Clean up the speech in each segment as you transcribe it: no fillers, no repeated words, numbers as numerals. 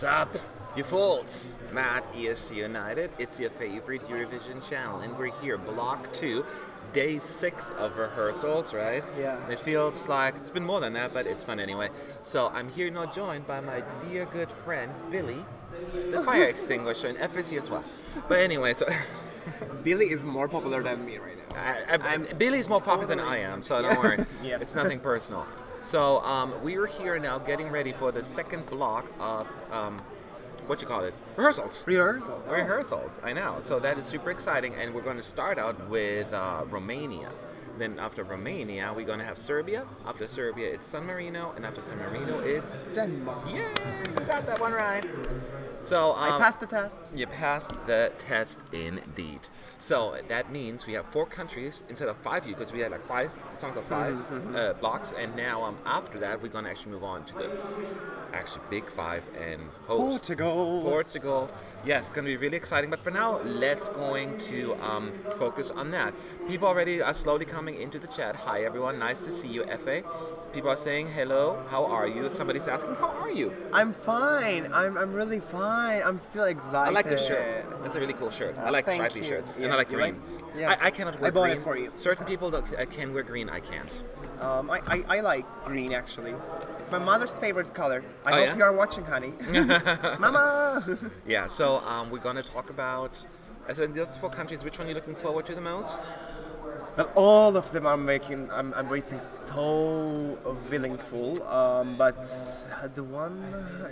Sup, you fools? Matt, ESC United. It's your favorite Eurovision channel, and we're here, Block 2, Day 6 of rehearsals, right? Yeah. It feels like it's been more than that, but it's fun anyway. So I'm here now joined by my dear good friend, Billy, the fire extinguisher, and FSC as well. But anyway, so... Billy is more popular than me right now. Billy's more popular than I am, so don't worry. Yeah. It's nothing personal. So we are here now getting ready for the second block of, what you call it? Rehearsals. Rehearsals. Rehearsals, I know. So that is super exciting, and we're going to start out with Romania. Then after Romania, we're going to have Serbia. After Serbia, it's San Marino, and after San Marino, it's... Denmark. Yay! You got that one right. So I passed the test. You passed the test indeed. So that means we have 4 countries instead of 5 because we had like 5 songs of 5 blocks, and now after that we're gonna actually move on to the big 5 and host Portugal. Yes, it's gonna be really exciting. But for now, let's going to focus on that. People already are slowly coming into the chat. Hi everyone, nice to see you, FA. People are saying hello. How are you? Somebody's asking, how are you? I'm fine. I'm really fine. I'm still excited. I like this shirt. That's a really cool shirt. I like stripy shirts. Yeah. And I like green. Yeah. I cannot wear I bought green. it for you. Certain people can wear green. I can't. I like green actually. It's my mother's favorite color. I hope yeah? you are watching, honey. Mama. Yeah. So we're gonna talk about. I said those 4 countries. Which one are you looking forward to the most? Well, all of them I'm waiting so willingful, but the one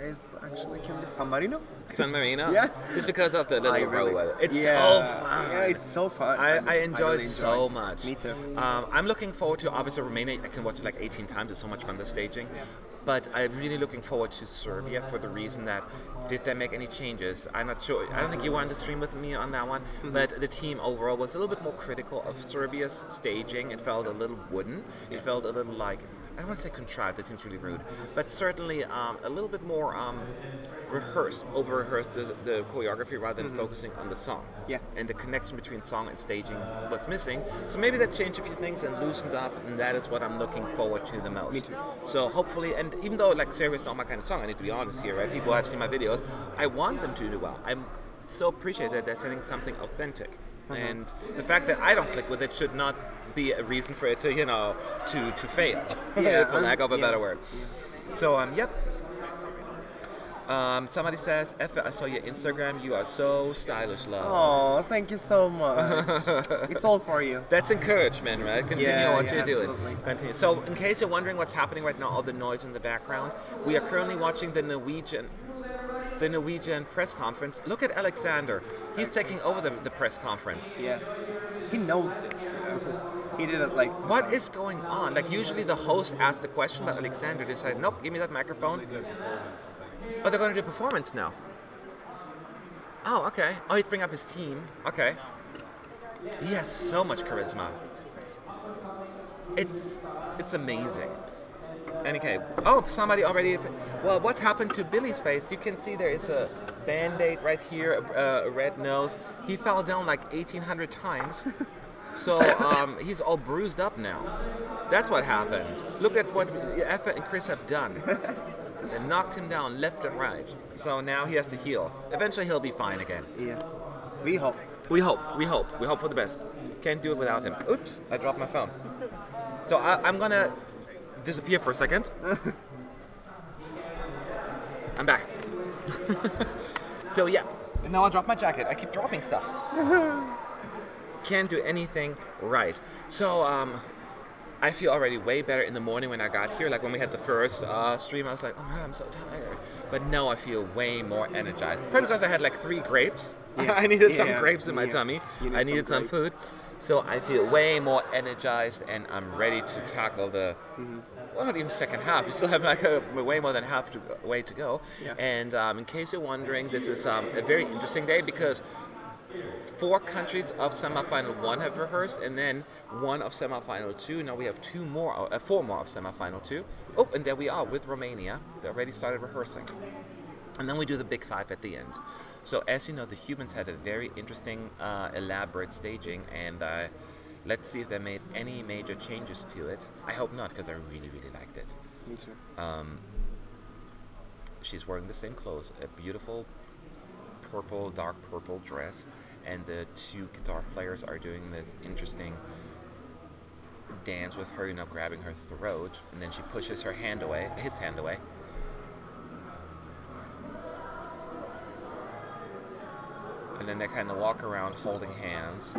is actually can be San Marino. San Marino? Yeah. Just because of the little row. It's so fun. Yeah, it's so fun. I enjoyed really it so much. Me too. I'm looking forward to, obviously, Romania. I can watch it like 18 times. It's so much fun, the staging. But I'm really looking forward to Serbia for the reason that did they make any changes? I'm not sure. I don't think you were on the stream with me on that one, but the team overall was a little bit more critical of Serbia's staging. It felt a little wooden. It felt a little like, I don't want to say contrived, that seems really rude, but certainly a little bit more over-rehearsed the choreography rather than focusing on the song. Yeah. And the connection between song and staging was missing. So maybe that changed a few things and loosened up, and that is what I'm looking forward to the most. Me too. So hopefully, and even though like Serbia's not my kind of song, I need to be honest here, right? People have seen my videos. I want them to do well. I'm so appreciative that they're sending something authentic. And the fact that I don't click with it should not be a reason for it to, to fail, for lack of a better word. So, yep. Somebody says, Effa, I saw your Instagram. You are so stylish, love. Oh, thank you so much. It's all for you. That's encouragement, right? Continue what you're doing. Absolutely. Continue. So, in case you're wondering what's happening right now, all the noise in the background, we are currently watching the Norwegian press conference. Look at Alexander. He's taking over the press conference. Yeah. He knows this. He did it like... What is going on? Like, usually the host asks the question, but Alexander decided, nope, give me that microphone. Oh, they're going to do performance now. Oh, okay. Oh, he's bringing up his team. Okay. He has so much charisma. It's amazing. And okay. Oh, somebody already... Well, what happened to Billy's face? You can see there is a Band-Aid right here, a red nose. He fell down like 1,800 times. So he's all bruised up now. That's what happened. Look at what Effa and Chris have done. They knocked him down left and right. So now he has to heal. Eventually he'll be fine again. Yeah. We hope. We hope. We hope. We hope for the best. Can't do it without him. Oops, I dropped my phone. So I'm gonna disappear for a second. I'm back. So yeah. Now I dropped my jacket. I keep dropping stuff. Can't do anything right. So I feel already way better in the morning when I got here. Like when we had the first stream, I was like, oh my God, I'm so tired. But now I feel way more energized. Probably because I had like 3 grapes. Yeah. I needed some grapes in my tummy. I needed some food. So I feel way more energized, and I'm ready to tackle the, well, not even second half. We still have like way more than half way to go. Yeah. And in case you're wondering, this is a very interesting day because 4 countries of semifinal 1 have rehearsed, and then 1 of semifinal 2. Now we have 4 more of semifinal 2. Oh, and there we are with Romania. They already started rehearsing. And then we do the big 5 at the end. So as you know, the humans had a very interesting, elaborate staging, and let's see if they made any major changes to it. I hope not, because I really, really liked it. Me too. she's wearing the same clothes, a beautiful purple, dark purple dress, and the two guitar players are doing this interesting dance with her, grabbing her throat, and then she pushes his hand away. And then they kind of walk around holding hands.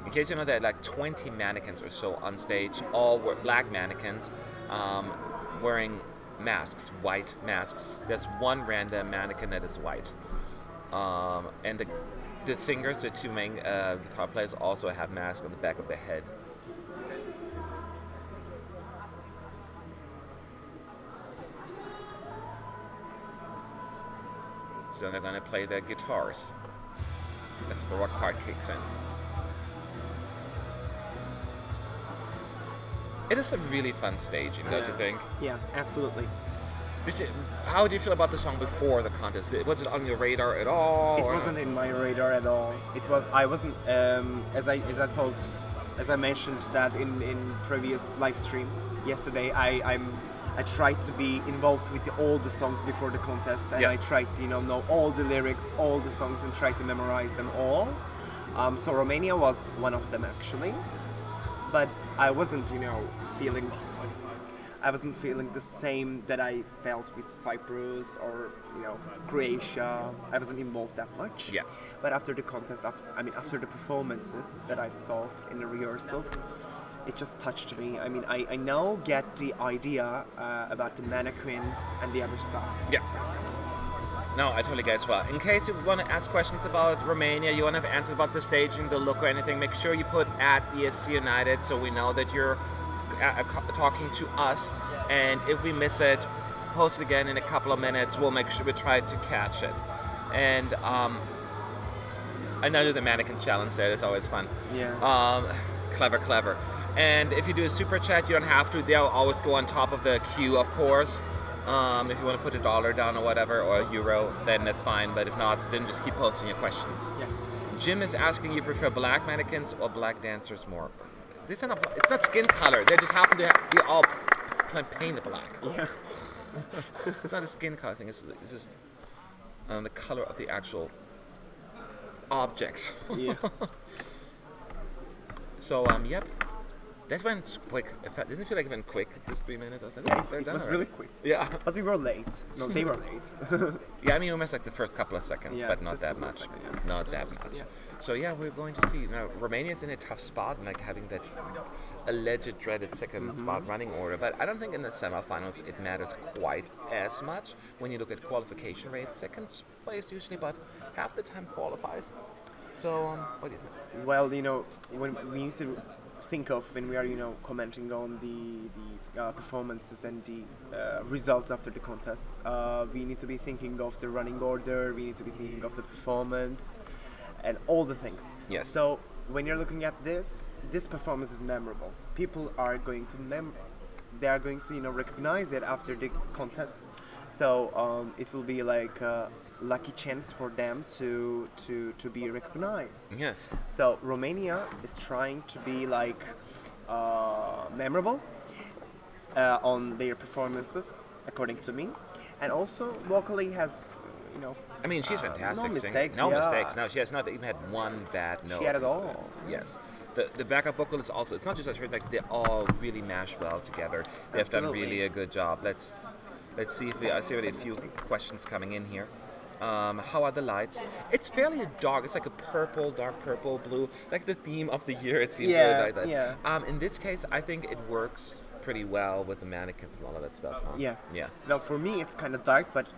In case you know, there are like 20 mannequins or so on stage, all black mannequins, wearing masks, white masks. There's one random mannequin that is white. And the singers, the two main guitar players, also have masks on the back of their head. So they're going to play their guitars as the rock part kicks in. It is a really fun staging, don't you think? Yeah, absolutely. How do you feel about the song before the contest? Was it on your radar at all? It wasn't in my radar at all. I wasn't. As I mentioned that in previous live stream yesterday. I tried to be involved with all the songs before the contest, and I tried to know all the lyrics, all the songs, and try to memorize them all. So Romania was one of them actually, but I wasn't feeling the same that I felt with Cyprus or Croatia. I wasn't involved that much. Yeah. But after the contest, after the performances that I saw in the rehearsals, it just touched me. I now get the idea about the mannequins and the other stuff. Yeah. No, I totally get it as well. In case you want to ask questions about Romania, you want to have answers about the staging, the look, or anything, make sure you put @ESC United so we know that you're talking to us. And if we miss it, post it again in a couple of minutes. We'll make sure we try to catch it. And I know the mannequin challenge there. It's always fun. Yeah. Clever. And if you do a super chat, you don't have to. They'll always go on top of the queue, of course. If you want to put $1 down or whatever, or €1, then that's fine. But if not, then just keep posting your questions. Yeah. Jim is asking, you prefer black mannequins or black dancers more? It's not skin color. They just happen to be all painted black. Yeah. It's not a skin color thing. It's just the color of the actual object. Yeah. So, yep. That went quick. Doesn't it feel like it went quick? Just 3 minutes? I was like, oh, it was really quick. Yeah. But we were late. No, they were late. Yeah, we missed like the first couple of seconds, Yeah, but not just that a couple of much. seconds, yeah. Not that much. Yeah. So yeah, we're going to see. Now, Romania's in a tough spot, like having that alleged dreaded second spot running order. But I don't think in the semifinals it matters quite as much. When you look at qualification rates, second place usually, but half the time qualifies. So, what do you think? Well, when we need to think of when we are, commenting on the performances and the results after the contests, we need to be thinking of the running order. We need to be thinking of the performance and all the things. Yes. So when you're looking at this performance is memorable. People are going to they are going to recognize it after the contest. So it will be like a lucky chance for them to be recognized. Yes. So Romania is trying to be like memorable on their performances, according to me, and also vocally has she's fantastic. no mistakes. No mistakes. No, she has not even had one bad note. She had it all. Yes. The backup vocalist also. It's not just that they all really mash well together. They have done really a good job. Let's see if I see already a few questions coming in here. How are the lights? It's fairly dark. It's like a dark purple, blue, like the theme of the year. It seems really like that. Yeah. In this case, I think it works pretty well with the mannequins and all of that stuff. Huh? Yeah. Yeah. Well, for me, it's kind of dark, but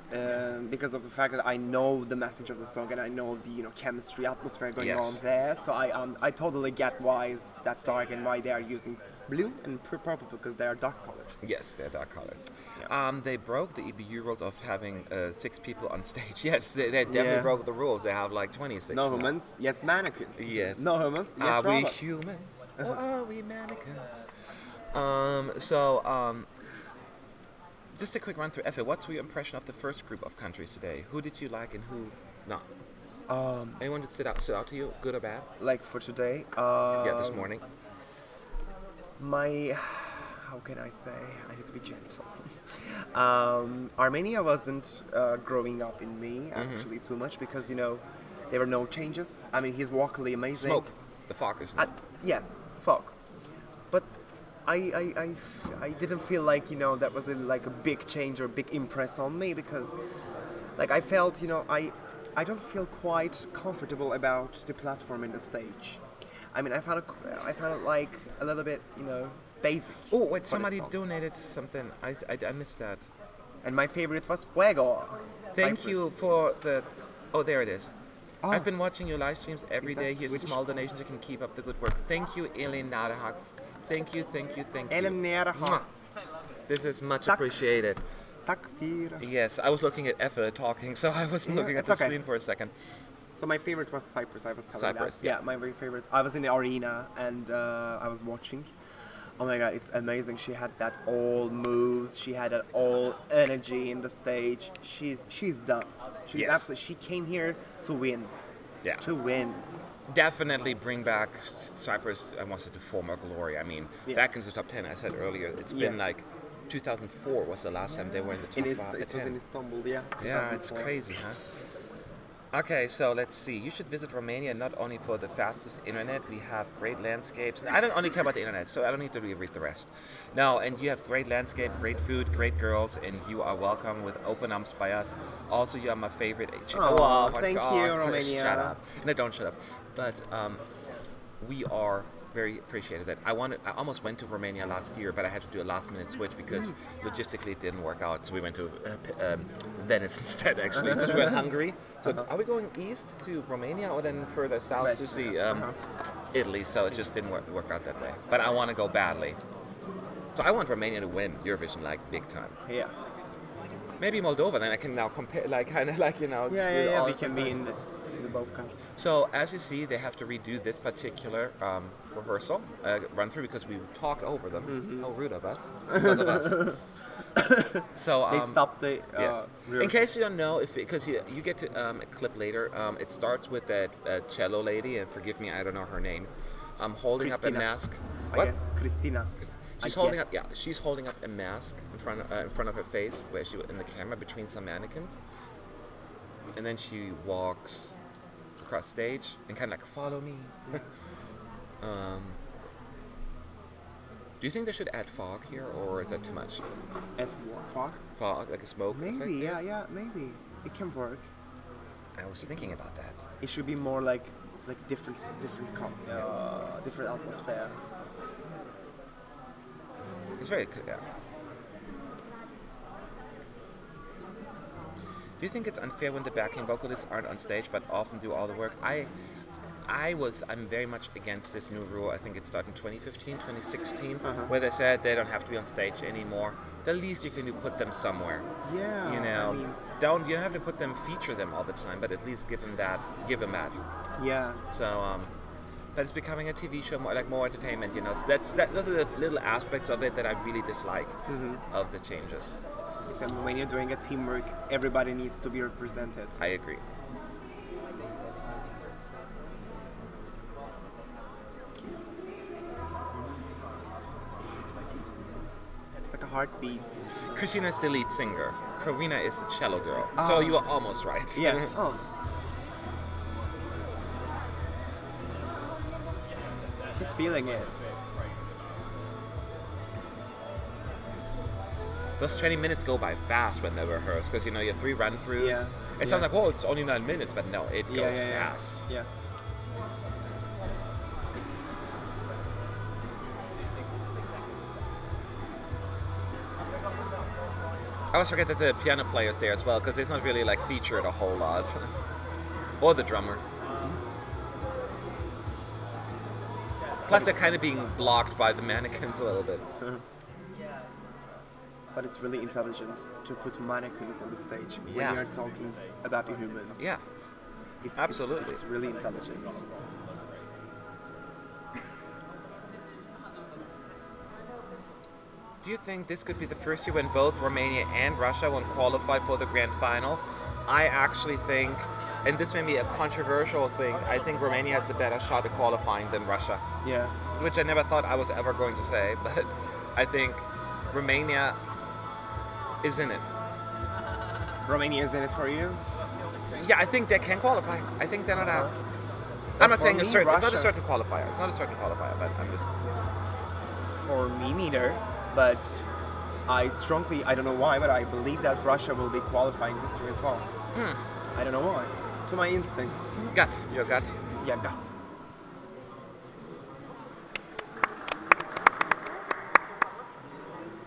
because of the fact that I know the message of the song and I know the chemistry, atmosphere going on there, so I totally get why it's that dark and why they are using blue and purple because they are dark colors. Yes, they're dark colors. Yeah. They broke the EBU rules of having 6 people on stage. Yes, they definitely broke the rules. They have like 26. No humans, yes mannequins. Yes. No humans, yes are robots. We humans or are we mannequins? Just a quick run through. Effe, what's your impression of the first group of countries today? Who did you like and who not? Anyone that stood out to you, good or bad? Like for today? This morning. how can I say? I need to be gentle. Armenia wasn't growing up in me actually too much because, you know, there were no changes. I mean, he's vocally amazing. Smoke. The fog is yeah, fog. But I didn't feel like, you know, that was like a big change or a big impress on me because, like, I felt, you know, I don't feel quite comfortable about the platform and the stage. I mean, I found it like a little bit, you know, basic. Oh, wait, somebody donated something. I missed that. And my favorite was Fuego. Thank Cyprus. you for the... Oh, there it is. Oh. I've been watching your live streams every Is that day. Here's a Swedish? small donation so you can keep up the good work. Thank you, Elin Nadahak. Thank you. Elin Nadahak. Mwah. This is much Tak. appreciated. Tack för. Yes, I was looking at Effa talking, so I wasn't looking at it's the okay. screen for a second. So my favorite was Cyprus, I was telling Cyprus, that. yeah. My very favorite. I was in the arena and I was watching. Oh my god, it's amazing. She had that all moves, she had that all energy in the stage. She's done. She's Yes. absolutely, she came here to win. Yeah. To win. Definitely bring back Cyprus, I want to to former glory. I mean, Yeah. back into the top 10, I said earlier, it's been Yeah. like 2004 was the last time they were in the top It 10. was in Istanbul, yeah. Yeah, it's 2004. crazy, huh? Okay, so let's see. You should visit Romania not only for the fastest internet, we have great landscapes. I don't only care about the internet, so I don't need to read the rest. No, and you have great landscape, great food, great girls, and you are welcome with open arms by us. Also, you are my favorite. Aw, my thank God. you, Romania. Shut up. No, don't shut up. But we are very appreciative that I almost went to Romania last year, but I had to do a last minute switch because logistically it didn't work out. So we went to Venice instead, actually, because we're in Hungary. So are we going east to Romania or then further south West, to see yeah. Italy? So it just didn't work out that way. But I want to go badly. So I want Romania to win Eurovision like big time. Yeah. Maybe Moldova, then I can now compare, like kind of like, you know. Yeah. all We the can be time. in the both countries. So as you see, they have to redo this particular rehearsal run through because we talked over them. How rude of us! Because of us. So They stopped the yes. In rehearsal. case you don't know, because you get to a clip later, it starts with that cello lady, and forgive me, I don't know her name, holding up a Christina. mask. I guess Christina. She's holding up. Yeah, she's holding up a mask in front of her face, where she in the camera between some mannequins, and then she walks across stage and kind of like follow me. Do you think they should add fog here, or is that too much? At fog? Fog, like a smoke effect? Maybe, yeah, maybe. It can work. I was thinking about that. It should be more like different atmosphere. It's very good. Yeah. Do you think it's unfair when the backing vocalists aren't on stage but often do all the work? I'm very much against this new rule. I think it started in 2015, 2016, where they said they don't have to be on stage anymore. The least you can do, put them somewhere. Yeah. You know, I mean, you don't have to put them, feature them all the time, but at least give them that. yeah. So, but it's becoming a TV show, more entertainment. You know, so those are the little aspects of it that I really dislike of the changes. So when you're doing a teamwork, everybody needs to be represented. I agree. It's like a heartbeat. Christina is the lead singer. Karina is the cello girl. So you are almost right. Yeah. Almost. She's feeling it. Those 20 minutes go by fast when they rehearse because you have 3 run-throughs. Yeah. It sounds like, well, it's only 9 minutes, but no, it goes Yeah. fast. Yeah. I always forget that the piano player's there as well because it's not really like featured a whole lot. Or the drummer. Plus, they're kind of being blocked by the mannequins a little bit. But it's really intelligent to put mannequins on the stage when Yeah. you're talking about the humans. Yeah. Absolutely. It's really intelligent. Do you think this could be the first year when both Romania and Russia won't qualify for the grand final? I actually think, and this may be a controversial thing, I think Romania has a better shot at qualifying than Russia. Yeah. Which I never thought I was ever going to say, but I think Romania is in it. Romania is in it for you? Yeah, I think they can qualify. I think they're not out. I'm not saying me, it's not a Russia- certain qualifier. It's not a certain qualifier, but I'm just. For me neither, but I don't know why, but I believe that Russia will be qualifying this year as well. I don't know why. To my instincts. Gut. Your gut. Yeah, guts.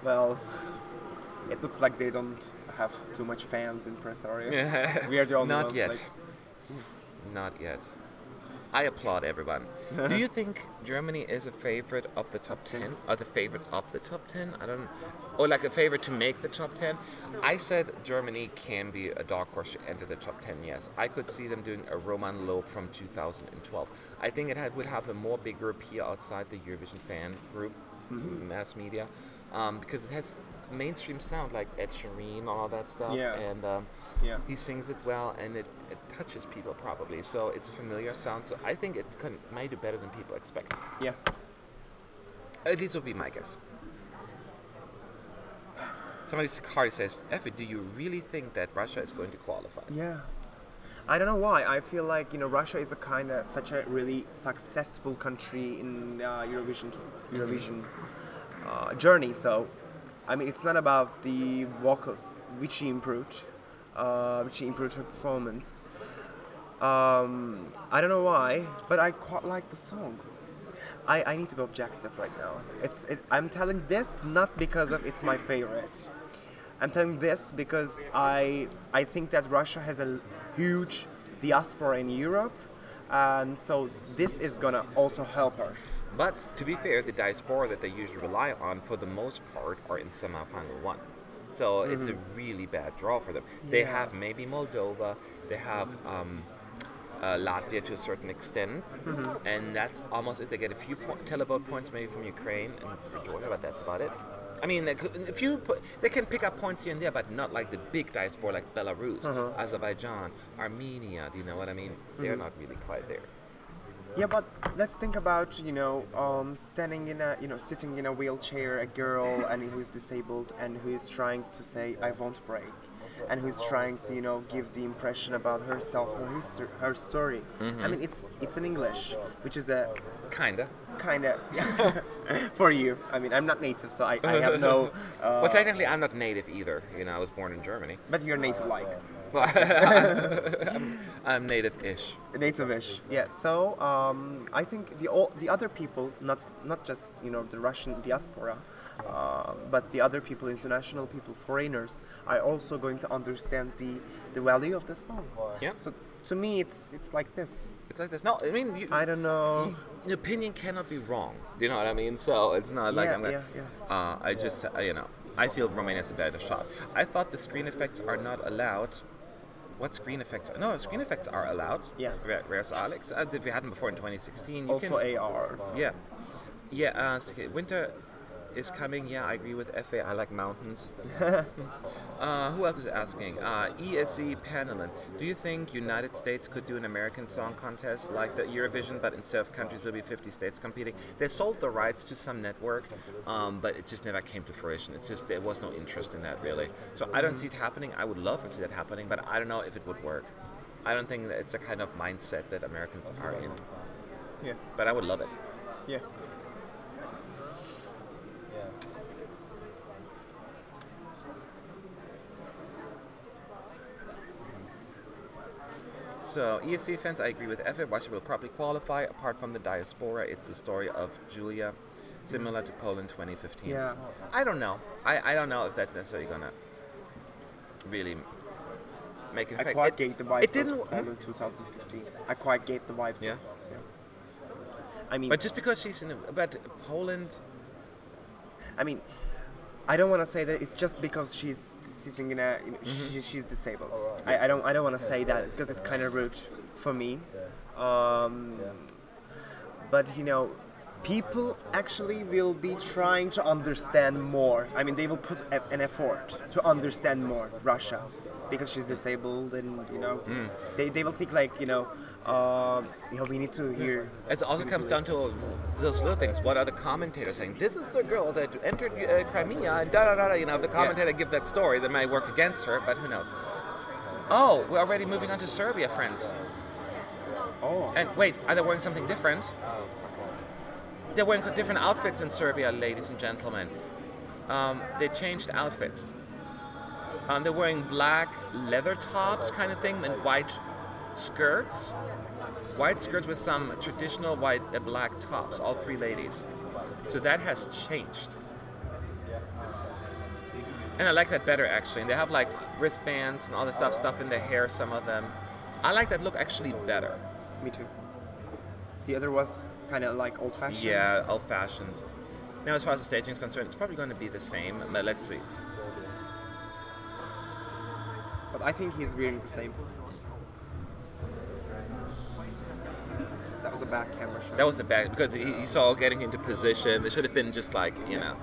Well, it looks like they don't have too much fans in press area. We are the only Not ones, yet. like- Not yet. I applaud everyone. Do you think Germany is a favorite of the top 10? Or the favorite of the top 10? I don't. Or like a favorite to make the top 10? I said Germany can be a dark horse to enter the top 10, yes. I could see them doing a Roman Lob from 2012. I think it would have a more bigger appeal outside the Eurovision fan group, mass media, because it has mainstream sound like Ed Sheeran and all that stuff. Yeah. And Yeah. he sings it well, and it touches people probably. So it's a familiar sound. So I think it's might do better than people expect. Yeah. At least would be my guess. Somebody's car says, "Effie, do you really think that Russia is going to qualify?" Yeah. I don't know why. I feel like Russia is such a really successful country in Eurovision journey. So, I mean, it's not about the vocals, which she improved her performance. I don't know why, but I quite like the song. I need to be objective right now. I'm telling this not because of it's my favorite. I'm telling this because I think that Russia has a huge diaspora in Europe, and so this is gonna also help her. But to be fair, the diaspora that they usually rely on for the most part are in semi-final one. So it's a really bad draw for them. They Yeah. have maybe Moldova, they have Latvia to a certain extent, and that's almost it. They get a few televote points maybe from Ukraine and Georgia, but that's about it. I mean, they can pick up points here and there, but not like the big diaspora like Belarus, Azerbaijan, Armenia. Do you know what I mean? They're not really quite there. Yeah, but let's think about sitting in a wheelchair, a girl and who's disabled and who's trying to say I won't break, and who's trying to give the impression about herself, her story. I mean, it's in English, which is a Kinda. for you. I mean, I'm not native, so I have no. Well, technically, I'm not native either. I was born in Germany. But you're native-like. I'm native-ish. Native-ish, yeah. So I think the other people, not just the Russian diaspora, but the other people, international people, foreigners, are also going to understand the value of the song. Yeah. So to me, it's like this. It's like this. No, I mean, I don't know. Your opinion cannot be wrong. Do you know what I mean? So it's not like I'm gonna. I just I feel Romania is a better shot. I thought the screen effects are not allowed. What screen effects? No, screen effects are allowed. Yeah. Rehearsals. We had them before in 2016. Also AR. Yeah. Yeah. Winter is coming. Yeah, I agree with FA. I like mountains. Who else is asking? ESC Panelin. Do you think United States could do an American song contest like the Eurovision, but instead of countries will be 50 states competing? They sold the rights to some network, but it just never came to fruition. It's just there was no interest in that really. So I don't see it happening. I would love to see that happening, but I don't know if it would work. I don't think that it's a kind of mindset that Americans are in. Yeah. But I would love it. Yeah. So, ESC fans, I agree with Effie. Russia will probably qualify. Apart from the diaspora, it's the story of Julia, similar to Poland 2015. Yeah. I don't know. I don't know if that's necessarily going to really make an I effect. quite get the vibes it didn't. of Poland 2015. I quite get the vibes. Yeah. I mean, But just because she's in but Poland... I mean, I don't want to say that it's just because she's sitting in a she's disabled. I don't want to say that because it's kind of rude for me. But people actually will be trying to understand more. I mean, they will put an effort to understand more Russia because she's disabled, and they will think like We need to hear. It also comes down to those little things. What are the commentators saying? This is the girl that entered Crimea, and da da da. You know, if the commentator give that story, that might work against her, but who knows? Oh, we're already moving on to Serbia, friends. Oh. And wait, are they wearing something different? They're wearing different outfits in Serbia, ladies and gentlemen. They changed outfits. They're wearing black leather tops, kind of thing, and white skirts. White skirts with some traditional white black tops, all three ladies. So that has changed. And I like that better, actually. And they have like wristbands and all the stuff in their hair, some of them. I like that look actually better. Me too. The other was kind of like old-fashioned. Yeah, old-fashioned. Now, as far as the staging is concerned, it's probably going to be the same, but let's see. But I think he's wearing the same. That was a bad camera shot. That was a bad, because he saw getting into position. It should have been just like, you know.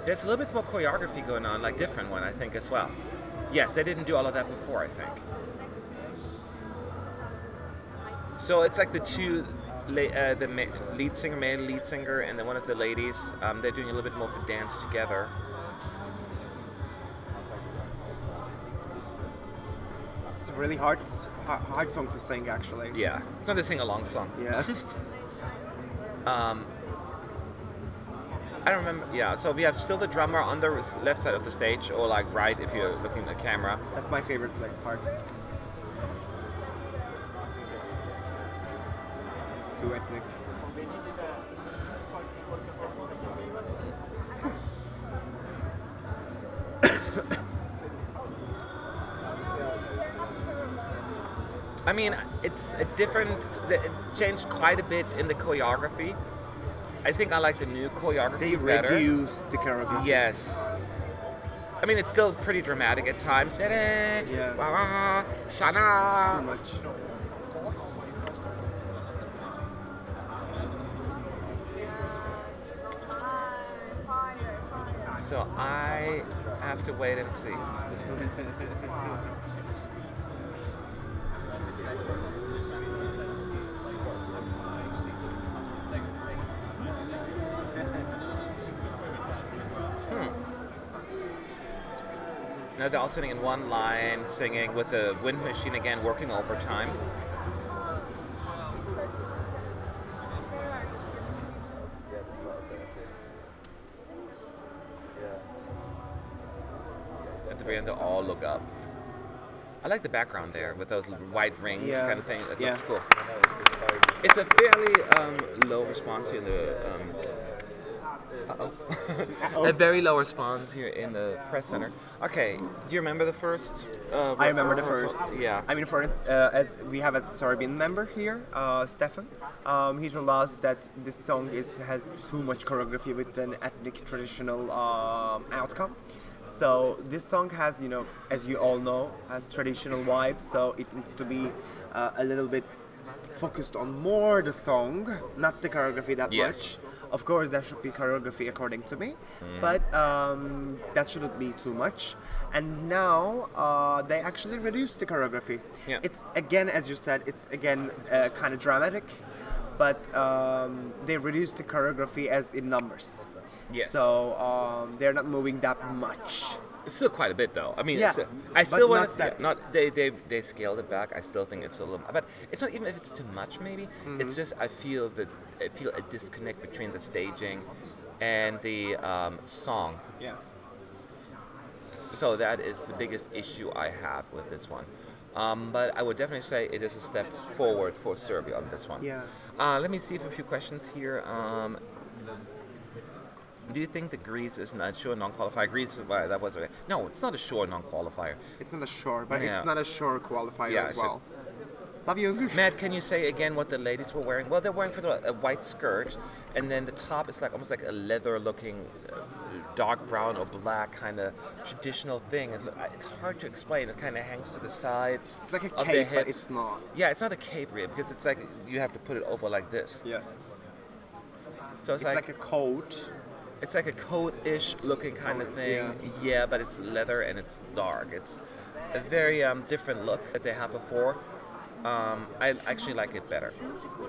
There's a little bit more choreography going on, like different one, I think, as well. Yes, they didn't do all of that before, I think. So it's like the two, the lead singer, male lead singer, and then one of the ladies. They're doing a little bit more of a dance together. It's a really hard song to sing, actually. Yeah, it's not a sing-along song. Yeah. I don't remember. Yeah, so we have still the drummer on the left side of the stage, or like right if you're looking at the camera. That's my favorite part. It's too ethnic. I mean, it's a different. It changed quite a bit in the choreography. I think I like the new choreography better. They reduced the choreography. Yes. I mean, it's still pretty dramatic at times. Yeah. Shana. Too much. So I have to wait and see. Now they're all sitting in one line, singing with the wind machine again, working overtime. At the very end, they all look up. I like the background there with those white rings kind of thing. That looks cool. It's a fairly low response here in the. A very low response here in the press center. Okay, do you remember the first? I remember the first. Yeah. I mean, as we have a Serbian member here, Stefan. He told us that this song has too much choreography with an ethnic traditional outcome. So this song has, you know, as you all know, has traditional vibes. So it needs to be a little bit focused on more the song, not the choreography that much. Of course, there should be choreography according to me, but that shouldn't be too much. And now they actually reduced the choreography. Yeah. It's again, as you said, it's again kind of dramatic, but they reduced the choreography as in numbers. Yes. So they're not moving that much. It's still quite a bit, though. I mean, Yeah, I still but want to. not Not they scaled it back. I still think it's a little, but it's not even if it's too much. Maybe it's just I feel a disconnect between the staging and the song. Yeah. So that is the biggest issue I have with this one. But I would definitely say it is a step forward for Serbia on this one. Yeah. Let me see if a few questions here. Do you think that Greece is a sure non-qualifier? Greece, that was no, it's not a sure non-qualifier. It's not a sure, but Yeah. it's not a sure qualifier as well. Love you. Matt, can you say again what the ladies were wearing? Well, they're wearing a white skirt, and then the top is like almost like a leather-looking, dark brown or black kind of traditional thing. It's hard to explain. It kind of hangs to the sides. It's like a of cape, the but hips. it's not. Yeah, it's not a cape really because it's like you have to put it over like this. Yeah. So it's like a coat. It's like a coat-ish looking kind of thing. Yeah, but it's leather and it's dark. It's a very different look that they had before. I actually like it better.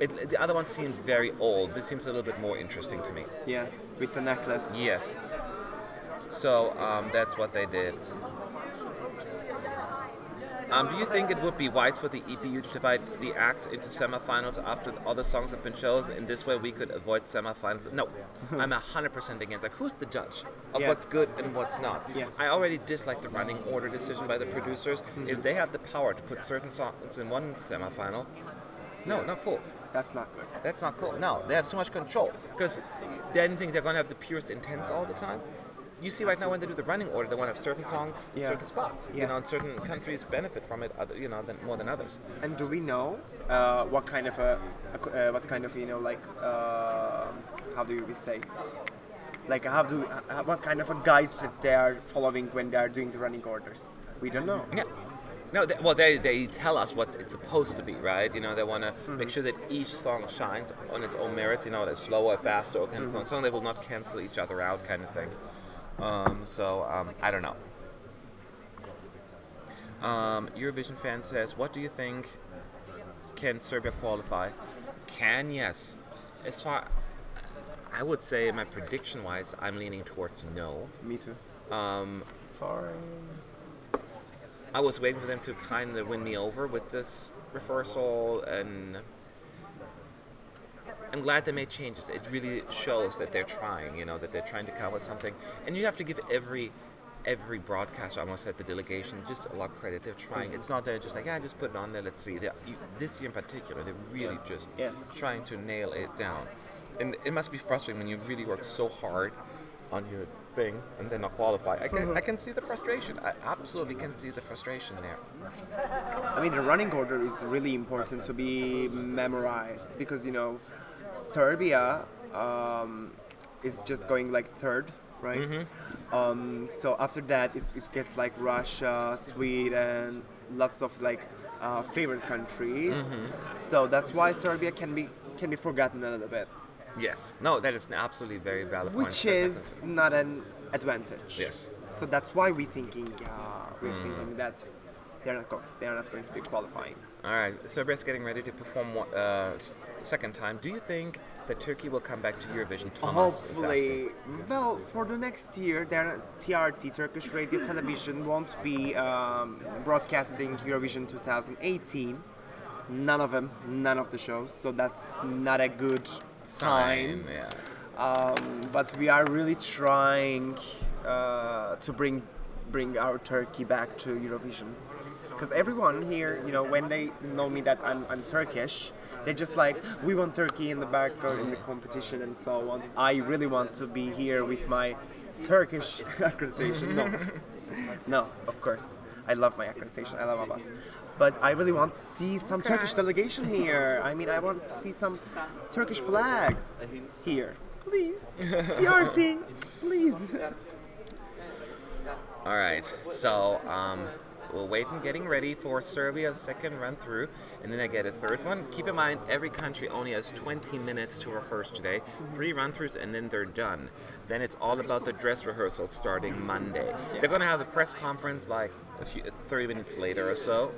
The other one seemed very old. This seems a little bit more interesting to me. Yeah, with the necklace. Yes. So that's what they did. Do you think it would be wise for the EPU to divide the acts into semifinals after all the songs have been chosen? In this way, we could avoid semifinals. No, I'm 100% against. Like, who's the judge of what's good and what's not? Yeah. I already dislike the running order decision by the producers. If they have the power to put certain songs in one semifinal, no, not cool. That's not good. That's not cool. No, they have so much control. Because then think they're going to have the purest intents all the time. You see right now when they do the running order, they want to have certain songs, certain spots. Yeah. You know, and certain countries benefit from it, more than others. And do we know what kind of how do we say, like what kind of a guide that they are following when they are doing the running orders? We don't know. Yeah. No, they tell us what it's supposed to be, right? You know, they want to make sure that each song shines on its own merits. You know, that slower, faster, or kind of song. They will not cancel each other out, kind of thing. I don't know. Eurovision fan says, what do you think? Can Serbia qualify? Can, yes. As far, I would say, my prediction-wise, I'm leaning towards no. Me too. Sorry. I was waiting for them to kind of win me over with this rehearsal, and I'm glad they made changes. It really shows that they're trying, that they're trying to cover something. And you have to give every broadcaster, almost at the delegation, just a lot of credit. They're trying. It's not they're just like, just put it on there, let's see. This year in particular, they're really just trying to nail it down. And it must be frustrating when you really work so hard on your thing and then not qualify. I can see the frustration. I absolutely can see the frustration there. I mean, the running order is really important to be memorized because, Serbia is just going like third, right? So after that, it gets like Russia, Sweden, lots of like favorite countries. So that's why Serbia can be forgotten a little bit. Yes. No, that is an absolutely very valid point. Which is not an advantage. Yes. So that's why we're thinking that they're not going to be qualifying. All right. Serbia's getting ready to perform second time. Do you think that Turkey will come back to Eurovision? Thomas Hopefully. Well, for the next year, their TRT, Turkish Radio Television, won't be broadcasting Eurovision 2018. None of the shows. So that's not a good sign. Yeah. But we are really trying to bring our Turkey back to Eurovision. Because everyone here, when they know me that I'm Turkish, they're just like, we want Turkey in the background in the competition and so on. I really want to be here with my Turkish accreditation. No, of course. I love my accreditation. I love Abbas. But I really want to see some Turkish delegation here. I mean, I want to see some Turkish flags here. Please. TRT, please. All right. So, we'll wait and getting ready for Serbia's second run through, and then I get a third one. Keep in mind, every country only has 20 minutes to rehearse today, 3 run-throughs, and then they're done. Then it's all about the dress rehearsal starting Monday. They're going to have a press conference like 30 minutes later or so.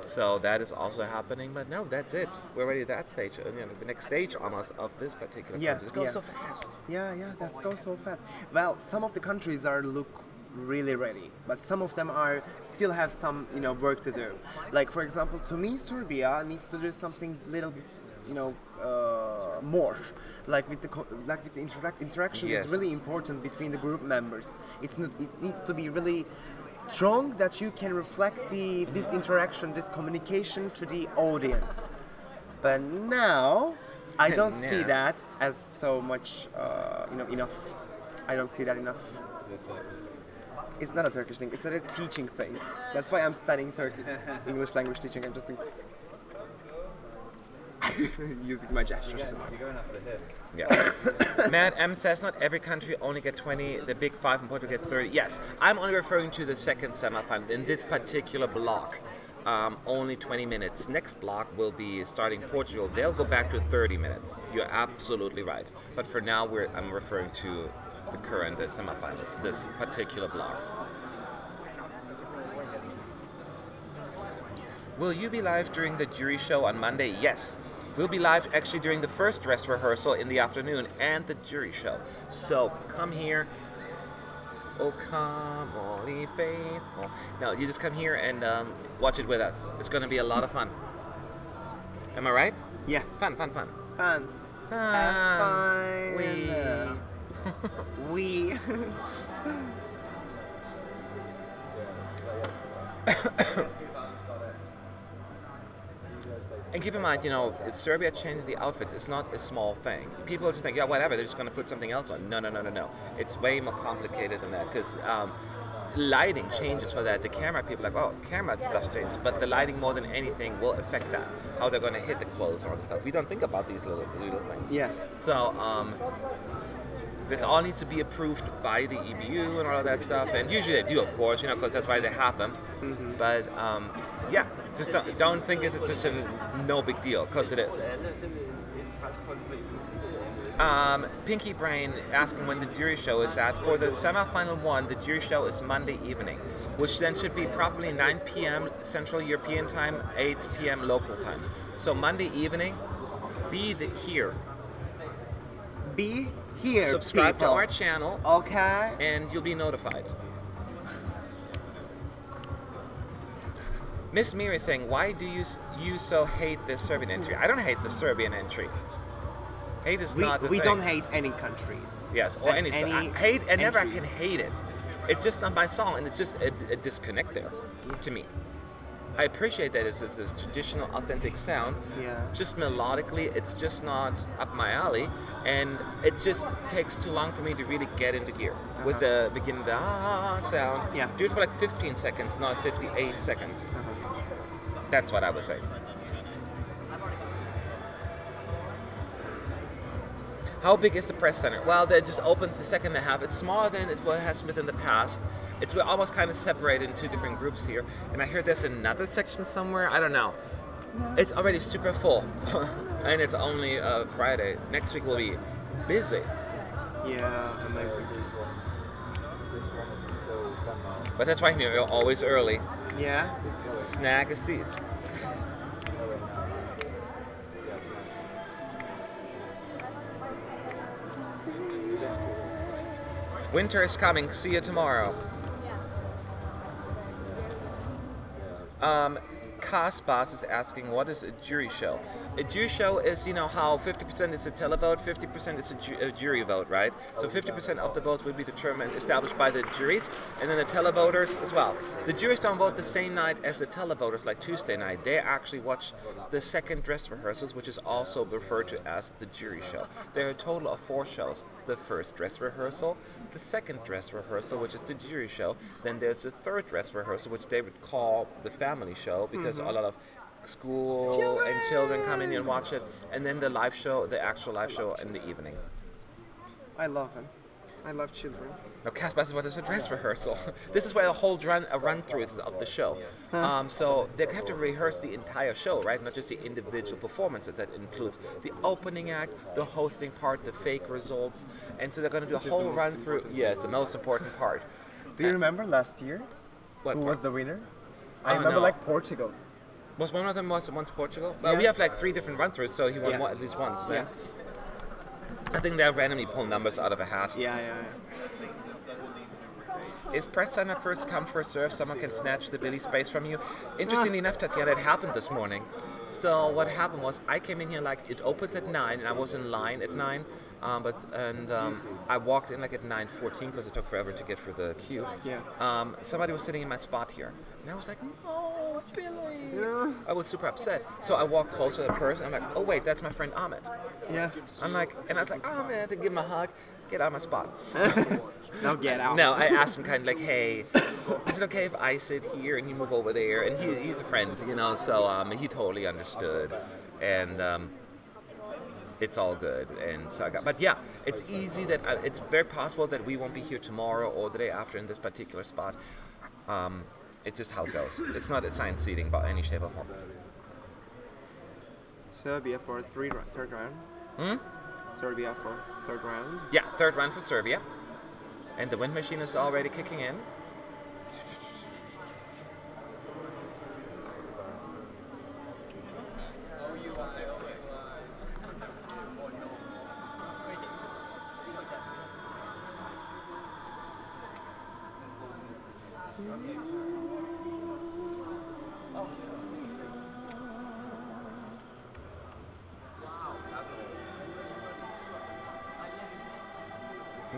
So that is also happening, but no, that's it. We're ready at that stage. The next stage almost of this particular country. It goes so fast. Yeah, that goes so fast. Well, some of the countries look really ready, but some of them still have some work to do. Like for example, to me, Serbia needs to do something little more, like with the interaction is really important between the group members. It needs to be really strong that you can reflect this interaction, this communication to the audience. But now I don't see that as so much enough. I don't see that enough. It's not a Turkish thing, it's not a teaching thing. That's why I'm studying English language teaching. I'm just using my gestures. You're going up for the hip. Yeah. Matt M says not every country only get 20, the big 5 and Portugal get 30. Yes, I'm only referring to the second semifinal in this particular block. only 20 minutes. Next block will be starting Portugal. They'll go back to 30 minutes. You're absolutely right. But for now, I'm referring to the current semifinals, this particular block. Will you be live during the jury show on Monday? Yes. We'll be live actually during the first dress rehearsal in the afternoon and the jury show. So come here. Oh, come, only faithful. No, you just come here and watch it with us. It's going to be a lot of fun. Am I right? Yeah. Fun. Fun. Fun. We. And keep in mind, Serbia changing the outfits is not a small thing. People just think, yeah, whatever, they're just going to put something else on. No. It's way more complicated than that, because lighting changes for that. The camera people are like, oh, camera stuff changes, but the lighting more than anything will affect that, how they're going to hit the clothes or stuff. We don't think about these little things. Yeah. So, that all needs to be approved by the EBU and all of that stuff, and usually they do, of course, because that's why they have them. Mm-hmm. But yeah, just don't think it's just a no big deal, because it is. Pinky Brain asking when the jury show is at. For the semifinal one, the jury show is Monday evening, which then should be probably 9 p.m. Central European time, 8 p.m. local time. So Monday evening, be here. Be here, subscribe people. To our channel, okay, and you'll be notified. Miss Miri is saying, why do you so hate this Serbian entry? I don't hate the Serbian entry. Hate is not the thing. We don't hate any countries. Yes, or any hate. I never can hate it. It's just not my song, and it's just a disconnect there, to me. I appreciate that it's a traditional, authentic sound. Yeah. Just melodically, it's just not up my alley, and it just takes too long for me to really get into gear. With the beginning, the sound. Yeah. Do it for like 15 seconds, not 58 seconds. That's what I was saying. How big is the press center? Well, they just opened the second half. It's smaller than it has been in the past. It's almost kind of separated in two different groups here. And I hear there's another section somewhere. I don't know. No. It's already super full. And it's only Friday. Next week will be busy. Yeah, amazing. But that's why you're always early. Yeah. Snag a seat. Winter is coming. See you tomorrow. Kaspas is asking, what is a jury show? A jury show is, how 50% is a televote, 50% is a jury vote, right? So 50% of the votes will be established by the juries, and then the televoters as well. The juries don't vote the same night as the televoters, like Tuesday night. They actually watch the second dress rehearsals, which is also referred to as the jury show. There are a total of 4 shows. The first dress rehearsal, the second dress rehearsal, which is the jury show, then there's the third dress rehearsal, which they would call the family show, because a lot of school and children come in and watch it, and then the live show, the actual live show in the evening. I love him. I love children. Now, Casper says, what is a dress rehearsal? This is where a whole run-through is of the show. So they have to rehearse the entire show, right? Not just the individual performances. That includes the opening act, the hosting part, the fake results. And so they're going to do a whole run-through. Yeah, it's the most important part. Do you remember last year? Who was the winner? I remember Portugal. Was one of them once Portugal? Well, we have 3 different run-throughs, so he won at least once. Yeah. I think they randomly pull numbers out of a hat. Yeah. Is press center first come, first serve? Someone can snatch the Billy space from you. Interestingly enough, Tatiana, it happened this morning. So what happened was I came in here it opens at 9, and I was in line at 9. I walked in at 9:14 because it took forever to get through the queue. Yeah. Somebody was sitting in my spot here, and I was like, "No, Billy!" Yeah. I was super upset. So I walked closer to the person. I'm like, "Oh wait, that's my friend Ahmed." Yeah. I was like, "Oh man," to give him a hug. Get out of my spot. Now get out. No, I asked him kind of hey, is it okay if I sit here and you move over there? And he's a friend, so he totally understood. And it's all good. And so but yeah, it's easy that it's very possible that we won't be here tomorrow or the day after in this particular spot. It's just how it goes. It's not assigned seating by any shape or form. Serbia for third round. Serbia for third round. Yeah, third round for Serbia. And the wind machine is already kicking in.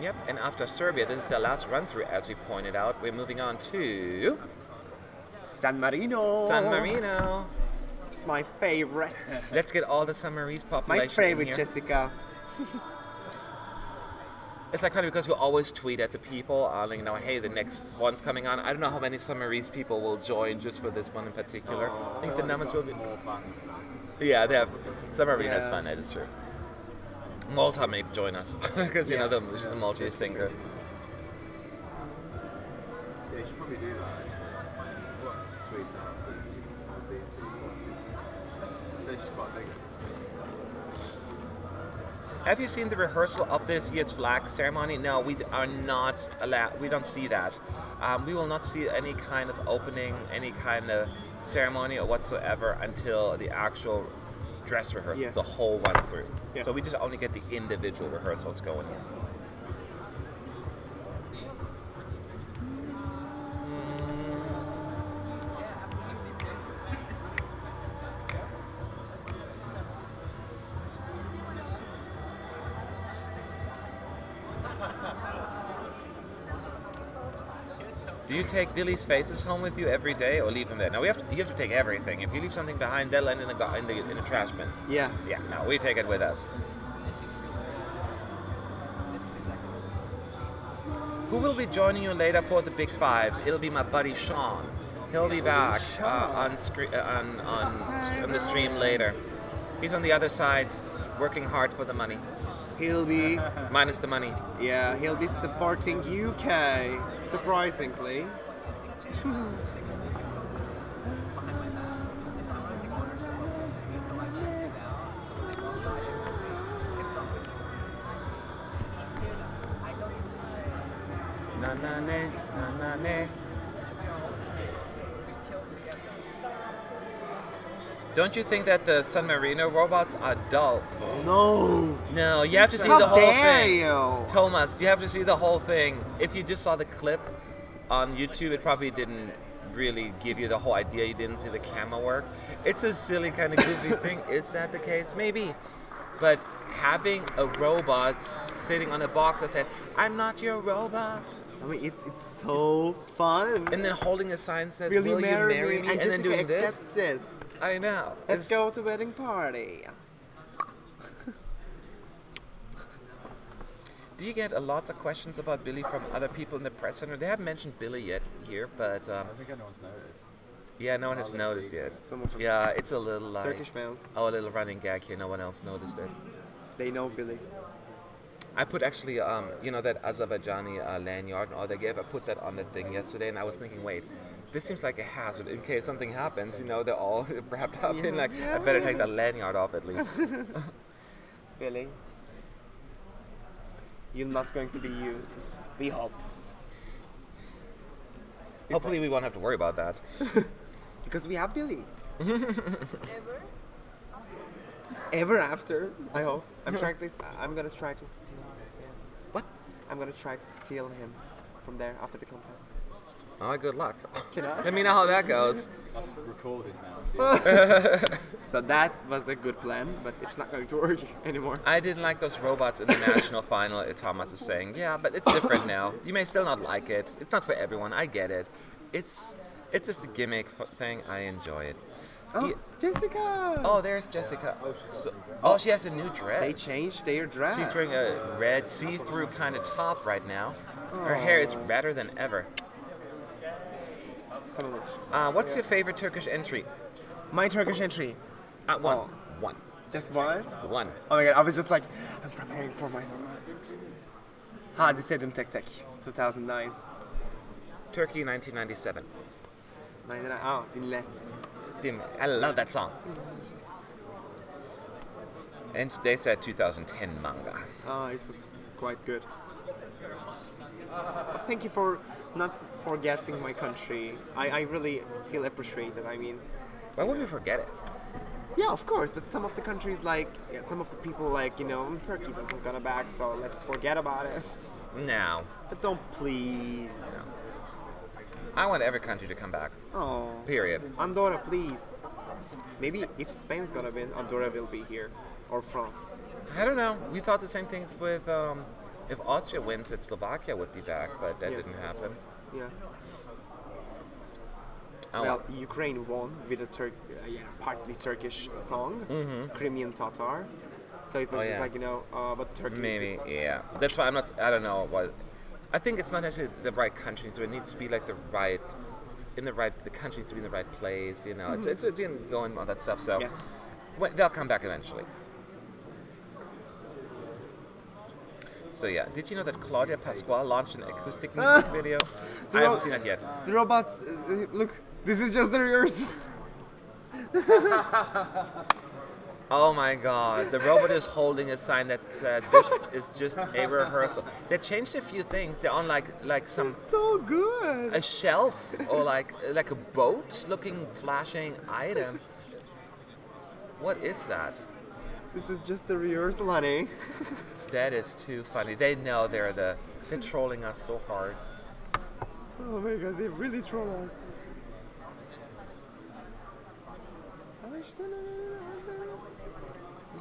Yep, and after Serbia, this is the last run-through, as we pointed out. We're moving on to... San Marino. San Marino. It's my favorite. Let's get all the San Marinese population My favorite, in here. Jessika. It's like kind of because we always tweet at the people, like, you know, hey, the next one's coming on. I don't know how many San Marinese people will join just for this one in particular. I think the numbers will be... more fans now. Yeah, they have... San Marino's Yeah. fun, that is true. Malta may join us, because, you know, she's a Maltese singer. Yeah, you should probably do that actually. What? Tweet out to so she's quite big. Have you seen the rehearsal of this year's flag ceremony? No, we are not allowed. We don't see that. We will not see any kind of opening, any kind of ceremony or whatsoever until the actual dress rehearsal, Yeah. the whole run through. Yeah. So we just only get the individual rehearsals going. Do you take Billy's faces home with you every day, or leave them there? No, you have to take everything. If you leave something behind, they'll end in the trash bin. Yeah. Yeah, no, we take it with us. Who will be joining you later for the Big Five? It'll be my buddy Sean. He'll be back on the stream later. He's on the other side, working hard for the money. He'll be, Minus the money. yeah, he'll be supporting UK, surprisingly. Na na ne, na na ne. Don't you think that the San Marino robots are dull? No! No, you have to see How the whole dare thing. you! Thomas, you have to see the whole thing. If you just saw the clip on YouTube, it probably didn't really give you the whole idea. You didn't see the camera work. It's a silly kind of goofy thing. Is that the case? Maybe. But having a robot sitting on a box that said, "I'm not your robot," I mean, it's so fun. and then holding a sign that says, Will you "Will you marry me?" And and then Jessika doing this. accepts this. I know. Let's go to wedding party. Do you get a lot of questions about Billy from other people in the press center? They haven't mentioned Billy yet here, but I don't think anyone's noticed. yeah, no one has noticed yet. Some of them. Yeah, it's a little like Turkish fans, a little running gag here. No one else noticed it. they know Billy. I put actually, you know, that Azerbaijani lanyard and all they gave. I put that on the thing yesterday, and I was thinking, wait, this seems like a hazard in case something happens. You know, they're all wrapped up in like, I better take the lanyard off at least. Billy, you're not going to be used. We hope. Hopefully, we won't have to worry about that. Because we have Billy. Ever after, I hope. I'm gonna try to steal. Yeah. What? I'm gonna try to steal him from there after the contest. Oh, good luck. Can I? Let me know how that goes. That's recorded now. So So that was a good plan, but it's not going to work anymore. I didn't like those robots in the national final. Thomas is saying, yeah, but it's different now. You may still not like it. It's not for everyone. I get it. It's just a gimmick thing. I enjoy it. Oh, Jessika! Oh, there's Jessika. Oh, she has a new dress. They changed their dress. She's wearing a red see-through kind of top right now. Her hair is redder than ever. Come on. What's your favorite Turkish entry? My Turkish entry. One. Oh. One. Just one? One. Oh my god, I was just like, I'm preparing for myself. Hadi Sedim Tek Tek, 2009. Turkey, 1997. 99. Oh, dinle. I love that song. And they said 2010 manga. Oh, it was quite good. Thank you for not forgetting my country. I really feel appreciated. I mean, Why would we forget it? yeah, of course, but some of the countries, like, some of the people, like, Turkey doesn't come back, so let's forget about it. No. But don't please. I want every country to come back. Oh. Period. Andorra, please. Maybe if Spain's gonna win, Andorra will be here. Or France. I don't know. We thought the same thing with if Austria wins, that Slovakia would be back, but that didn't happen. Yeah. Oh, Well, Ukraine won with a partly Turkish song, Crimean Tatar. So it was just yeah. like, but Turkey. maybe, yeah. That's why I'm not. I don't know what. I think it's not necessarily the right country, so it needs to be like the country needs to be in the right place. It's going on that stuff. So Yeah. they'll come back eventually. So yeah, did you know that Claudia Pasquale launched an acoustic music video? I haven't seen that yet. The robots, look, this is just the rehearsal. Oh my god, the robot is holding a sign that said this is just a rehearsal. They changed a few things. They're on like some So good. a shelf or like a boat looking flashing item. What is that? This is just a rehearsal, honey. That is too funny. They know they're trolling us so hard. Oh my god, they really troll us.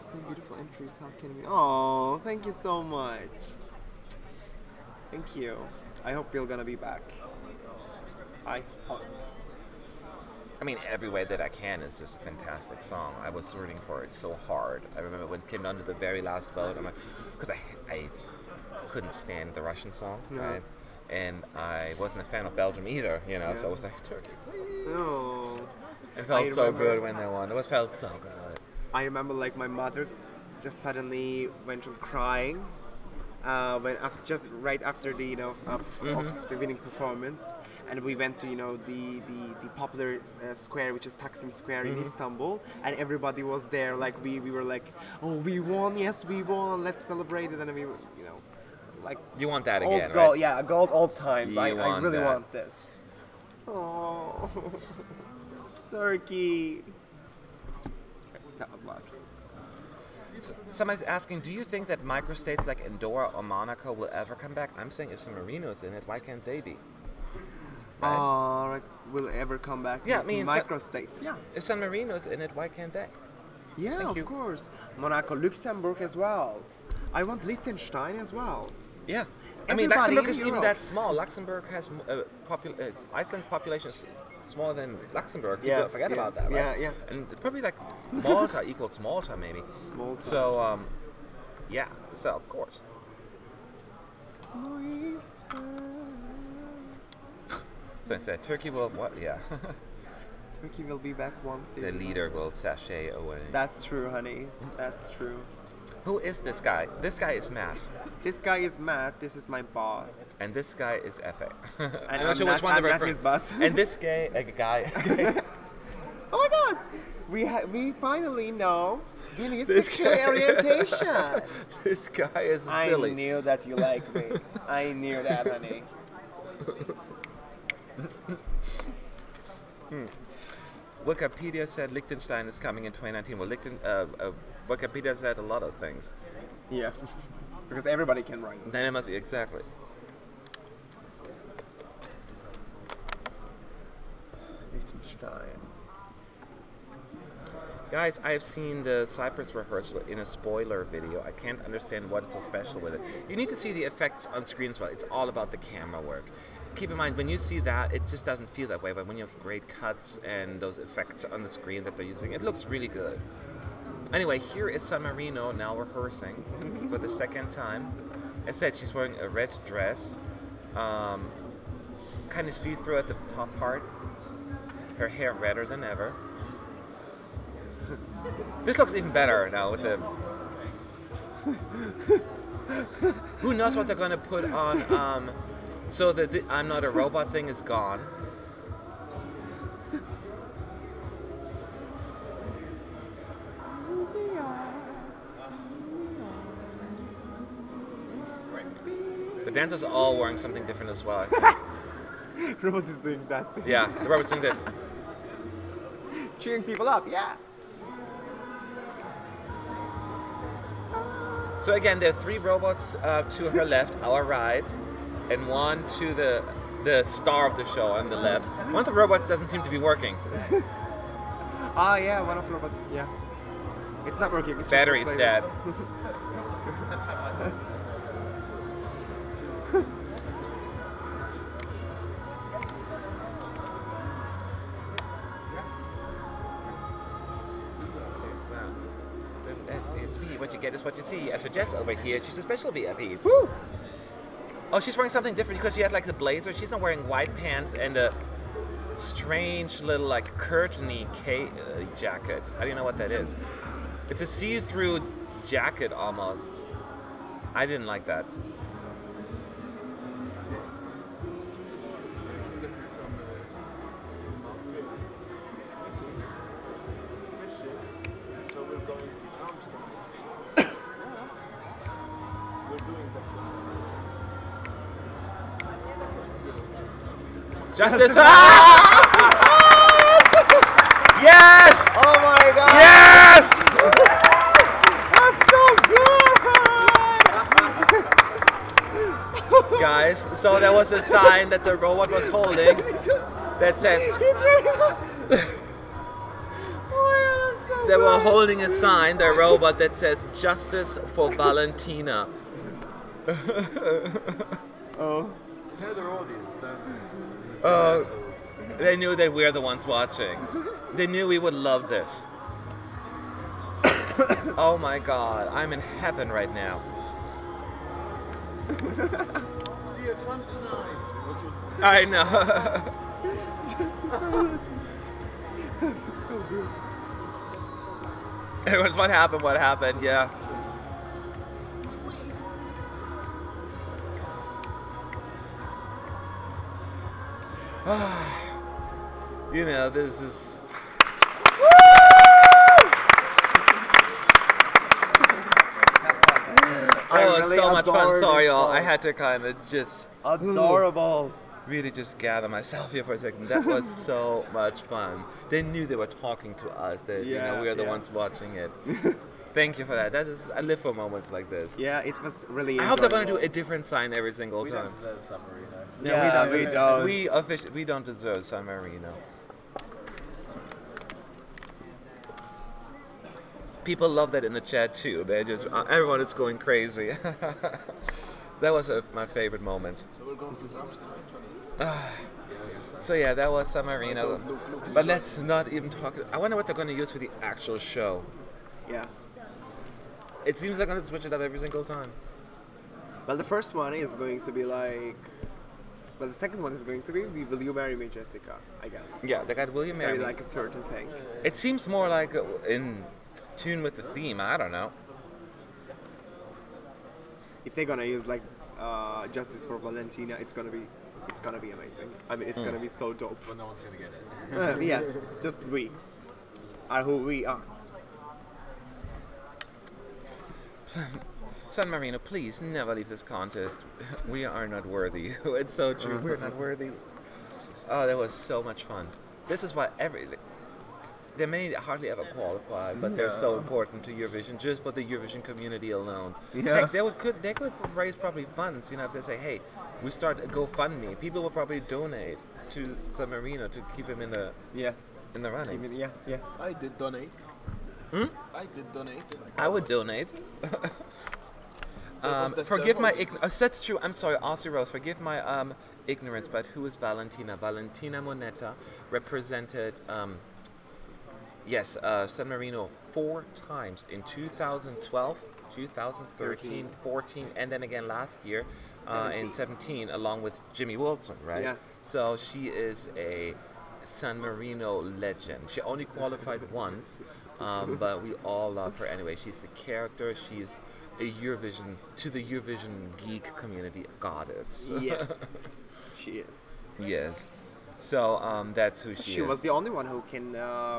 Some beautiful entries. How can we? Oh, thank you so much. Thank you. I hope you're gonna be back. I hope. I mean, Every Way That I Can is just a fantastic song. I was rooting for it so hard. I remember when it came down to the very last vote, I'm like, because I couldn't stand the Russian song, right? And I wasn't a fan of Belgium either, so I was like, Turkey, please. Oh. It felt so good when they won. It felt so good. I remember, like, my mother just suddenly went from crying just right after the of the winning performance, and we went to the popular square, which is Taksim Square in Istanbul, and everybody was there. Like we were like, oh, we won, yes, we won, let's celebrate it, and we were like, you want that old again, gold, right? yeah, gold old times. I really that. want this. Oh, Turkey. That was loud. Somebody's asking, do you think that microstates like Andorra or Monaco will ever come back? I'm saying if San Marino's in it, why can't they be? Right. Will ever come back? Yeah, I mean, microstates. Yeah. If San Marino's in it, why can't they? Yeah, Thank you. of course. Monaco, Luxembourg as well. I want Liechtenstein as well. Yeah. I mean, Everybody Luxembourg in is even Europe. that small. Luxembourg has Iceland's population is smaller than Luxembourg. People forget about that, right? Yeah. And probably like Malta equals Malta, maybe. Malta. So, yeah. So of course. So I said Turkey will what? Yeah. Turkey will be back once. The leader will sashay away. That's true, honey. That's true. Who is this guy? This guy is Matt. This guy is Matt. This is my boss. And this guy is Fa. And I'm not his boss. And this guy, a guy. Oh my God! We finally know Billy's sexual orientation. This guy is I Billy. knew that you like me. I knew that, honey. Wikipedia said Liechtenstein is coming in 2019. Well, Wikipedia said a lot of things. Yeah. Because everybody can write. Then it must be exactly. Liechtenstein. Guys, I have seen the Cyprus rehearsal in a spoiler video. I can't understand what is so special with it. You need to see the effects on screen as well. It's all about the camera work. Keep in mind, when you see that, it just doesn't feel that way. But when you have great cuts and those effects on the screen that they're using, it looks really good. Anyway, here is San Marino now rehearsing for the second time. As I said, she's wearing a red dress, kind of see-through at the top part. Her hair redder than ever. This looks even better now with the... Who knows what they're going to put on... So the I'm Not a Robot thing is gone. dancers are all wearing something different as well, I think. Robot is doing that. Yeah, the robot's doing this. Cheering people up, yeah. So again, there are 3 robots to her left, our right, and 1 to the star of the show on the left. One of the robots doesn't seem to be working. Ah, yeah, one of the robots, yeah. It's not working. It's Battery's just dead. What you get is what you see. As for Jess over here, she's a special VIP. Woo! Oh, she's wearing something different because she had like the blazer. She's not wearing white pants and a strange little like curtainy jacket. I don't know what that is. It's a see-through jacket almost. I didn't like that. Justice! Yes! Oh my god! Yes! That's so good! Guys, so there was a sign that the robot was holding that says they were holding a sign, the robot that says "Justice for Valentina." Oh. They're their audience, don't they? Oh, they knew that we're the ones watching. They knew we would love this. Oh my god, I'm in heaven right now. See you tonight. I know. So good. Everyone's what happened, yeah. You know, this is... That was really so much fun. adore Sorry, this y'all. song. I had to kind of just... Adorable. really just gather myself here for a second. That was so much fun. They knew they were talking to us. That you know, we are the ones watching it. Thank you for that. That is, I live for moments like this. Yeah, it was really. I hope they're gonna do a different sign every single time. don't deserve San Marino. No, Yeah, we don't. We don't deserve San Marino. People love that in the chat too. They just everyone is going crazy. That was my favorite moment. So we're going to Drums now, actually. So yeah, that was San Marino. But let's not even talk. I wonder what they're going to use for the actual show. Yeah. It seems they're going to switch it up every single time. Well, the first one is going to be like. Well, the second one is going to be "Will You Marry Me, Jessika?" I guess. Yeah, they got William It's gonna Mary. be like a certain thing. It seems more like in tune with the theme. I don't know. If they're gonna use like "Justice for Valentina," it's gonna be amazing. I mean, it's gonna be so dope. But no one's going to get it. Yeah, just we are who we are. San Marino, please never leave this contest. We are not worthy. It's so true. We're not worthy. Oh, that was so much fun. This is why they may hardly ever qualify, but they're so important to Eurovision, just for the Eurovision community alone. Yeah. Heck, they could raise probably funds. You know, if they say, "Hey, we start a GoFundMe," people will probably donate to San Marino to keep him in the running. Yeah. I did donate. I did donate. I would donate. the Forgive my vote? ignorance. That's true. I'm sorry, Aussie Rose. Forgive my ignorance, but who is Valentina? Valentina Moneta represented, San Marino 4 times in 2012, 2013, 14, and then again last year in 17, along with Jimmy Wilson, right? Yeah. So she is a San Marino legend. She only qualified once, but we all love her anyway. She's a character. She's a Eurovision, to the Eurovision geek community, a goddess. Yeah. She is. Yes. So that's who she is. She was the only one who can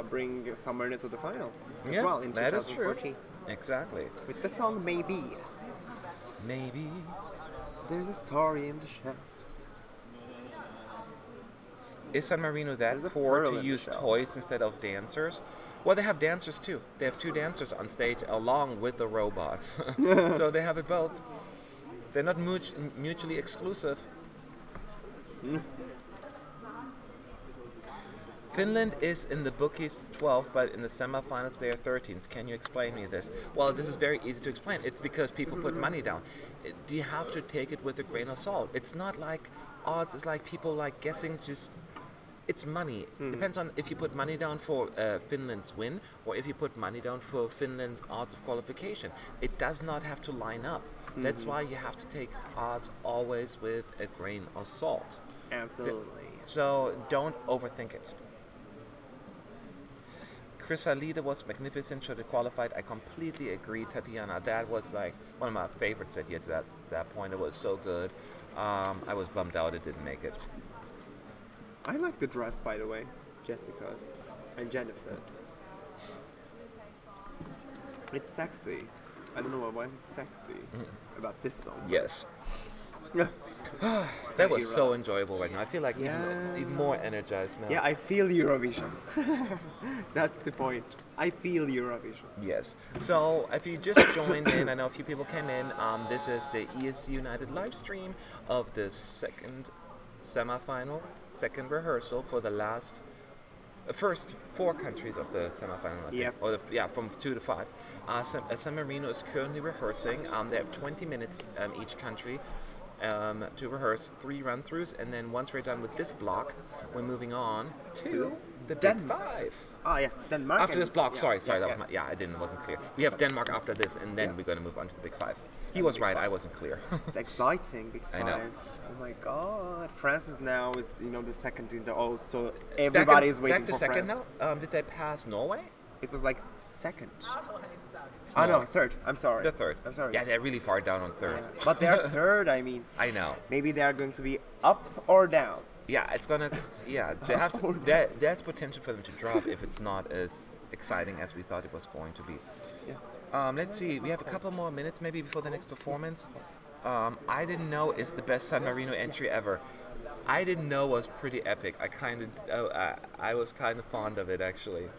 bring San Marino to the final as well in that is true. 2014. Exactly. With the song Maybe. Maybe. There's a story in the shell. Is San Marino There's that a poor pearl to in the use shell. toys instead of dancers? Well, they have dancers too. They have 2 dancers on stage along with the robots. So they have it both. They're not mutually exclusive. Finland is in the bookies 12th, but in the semifinals they are 13th. Can you explain me this? Well, this is very easy to explain. It's because people put money down. Do you have to take it with a grain of salt? It's not like odds. It's like people like guessing. Just it's money. Depends on if you put money down for Finland's win or if you put money down for Finland's odds of qualification. It does not have to line up. That's why you have to take odds always with a grain of salt. Absolutely. So don't overthink it. Chrysalida was magnificent, should have qualified. I completely agree, Tatiana. That was like one of my favorites at that point. It was so good. I was bummed out it didn't make it. I like the dress, by the way. Jessica's and Jenifer's. It's sexy. I don't know why it's sexy about this song. Yes. That was so enjoyable right now. I feel like even more energized now. Yeah, I feel Eurovision. That's the point. I feel Eurovision. Yes. So if you just joined in, I know a few people came in. This is the ESC United live stream of the second semifinal, second rehearsal for the first 4 countries of the semifinal. I think. Yep. Or from 2 to 5. San Marino is currently rehearsing. They have 20 minutes each country. To rehearse 3 run-throughs, and then once we're done with this block, we're moving on to the Big 5. Oh yeah, Denmark. After this block, sorry, yeah, that was wasn't clear. We have Denmark after this, and then we're going to move on to the Big 5. He was right, I wasn't clear. It's exciting, Big 5. I know. Oh my God, France is now it's the second in the old, so everybody is waiting back to for second France. now. Did they pass Norway? It was like second. Oh no, third. I'm sorry. The third. I'm sorry. Yeah, they're really far down on third. But they're third. I mean, I know. maybe they are going to be up or down. Yeah, it's gonna. Yeah, they have to, that's potential for them to drop if it's not as exciting as we thought it was going to be. Yeah. Let's see. We have a couple more minutes maybe before the next performance. I didn't know it's the best San Marino entry ever. I didn't know was pretty epic. I was kind of fond of it actually.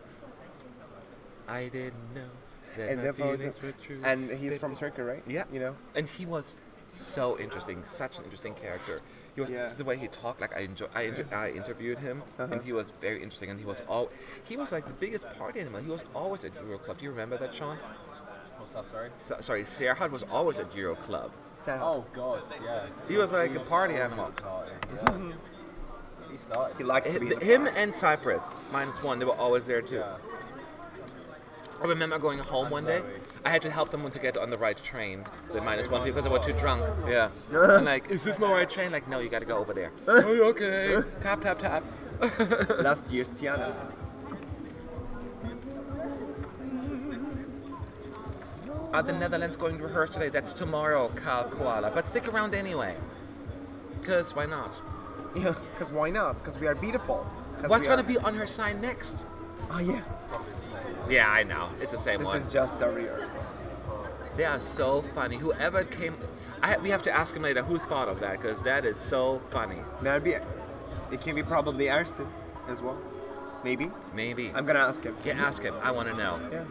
I didn't know that And my therefore feelings were true. And he's from Turkey, right? Yeah. You know. And he was so interesting, such an interesting character. He was the way he talked. Like I interviewed him, and he was very interesting. And he was like the biggest party animal. He was always at Euro Club. Do you remember that, Sean? What's that, sorry? Sorry, Serhat was always at Euro Club. Oh, God, yeah. He was like a party animal. Yeah. He started. He likes to be in the Him party. and Cyprus, -1, they were always there too. Yeah. I remember going home one day. I had to help them to get on the right train, the -1, because they were too drunk. Yeah. I'm like, is this my right train? Like, no, you gotta go over there. Oh, okay. Tap, tap, tap. Last year's Tiana. Are the Netherlands going to rehearse today? That's tomorrow, Kyle Koala. But stick around anyway. Because why not? Yeah, because why not? Because we are beautiful. What's going to be on her sign next? Oh yeah. Yeah, I know. It's the same This one. is just a rehearsal. They are so funny. Whoever came... we have to ask him later who thought of that, because that is so funny. Maybe it can be probably Arsen as well. Maybe. Maybe. I'm gonna ask him. Yeah, ask him. I want to know. Yeah.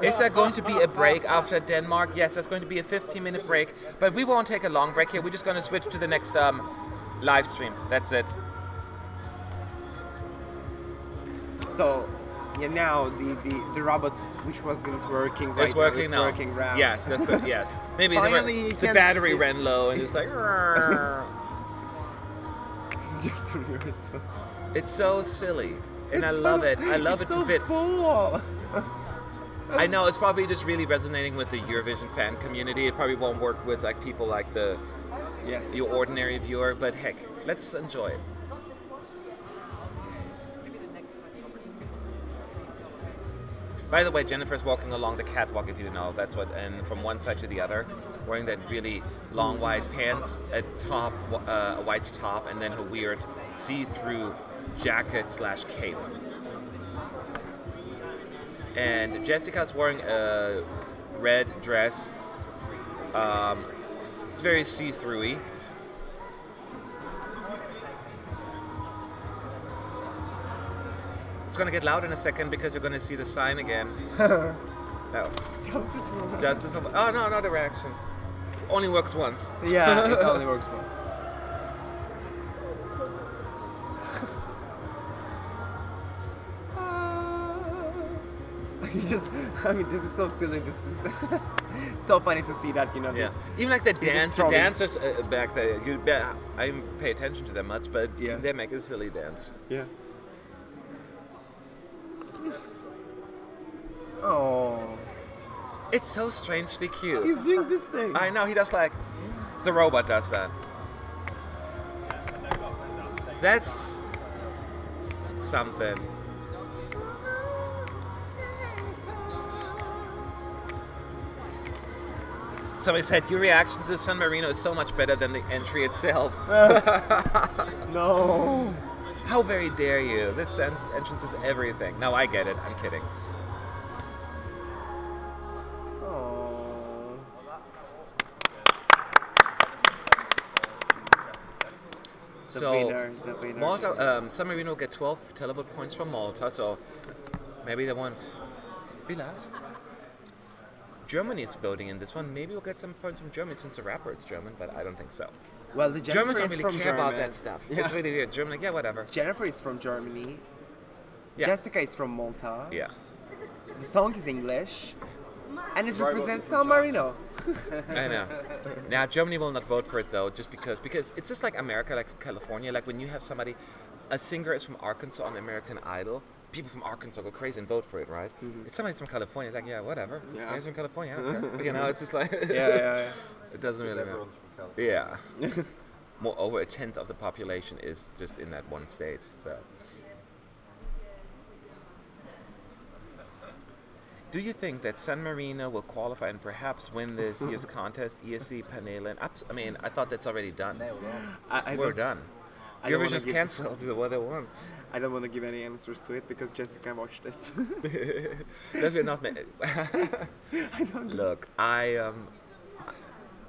Is there going to be a break after Denmark? Yes, there's going to be a 15-minute break, but we won't take a long break here. We're just going to switch to the next live stream. That's it. So, yeah, now the robot which wasn't working right It's working now, now. it's working now. Yes, that's good. Yes. Maybe Finally, the battery ran low and it's like... It's just a rehearsal. It's so silly. And I love it. I love it to bits. Full. I know it's probably just really resonating with the Eurovision fan community. It probably won't work with like people like your ordinary viewer, but heck, let's enjoy it. By the way, Jenifer's walking along the catwalk, if you know. That's what, and from one side to the other, wearing that really long, wide pants, a white top, and then her weird see-through jacket/cape. And Jessica's wearing a red dress. It's very see-through-y. It's gonna get loud in a second because you're gonna see the sign again. Oh. Justice for Justice for... Oh, no, not a reaction. Only works once. Yeah, it only works once. I mean, this is so silly. This is so funny to see that, you know. Yeah. Even like the dancers back there, I didn't pay attention to them much, but yeah, they make a silly dance. Yeah. Oh. It's so strangely cute. He's doing this thing. I know, he does like... The robot does that. That's... something. Somebody said, your reaction to San Marino is so much better than the entry itself. No. How very dare you? This entrance is everything. No, I get it. I'm kidding. Oh. So, Malta, San Marino will get 12 televote points from Malta, so maybe they won't be last. Germany's voting in this one. Maybe we'll get some points from Germany since the rapper is German, but I don't think so. Well, the Germans don't is really from care German. about that stuff. Yeah. It's really weird. German, like, yeah, whatever. Jenifer is from Germany. Yeah. Jessika is from Malta. Yeah. The song is English. And it represents San Marino. I know. Now, Germany will not vote for it, though, just because it's just like America, like California. Like when you have somebody, a singer is from Arkansas on American Idol, people from Arkansas go crazy and vote for it, right? Mm-hmm. If somebody's from California, it's like, yeah, whatever. Yeah. He's from California, I don't care. You know, it's just like... yeah. It doesn't really matter. Yeah. More over a tenth of the population is just in that one state, so... Do you think that San Marino will qualify and perhaps win this year's contest, ESC, Panelen? I mean, I thought that's already done. We're done. Eurovision is cancelled. What they want. I don't want to give any answers to it because Jessika watched this. That will not make. I don't. Look,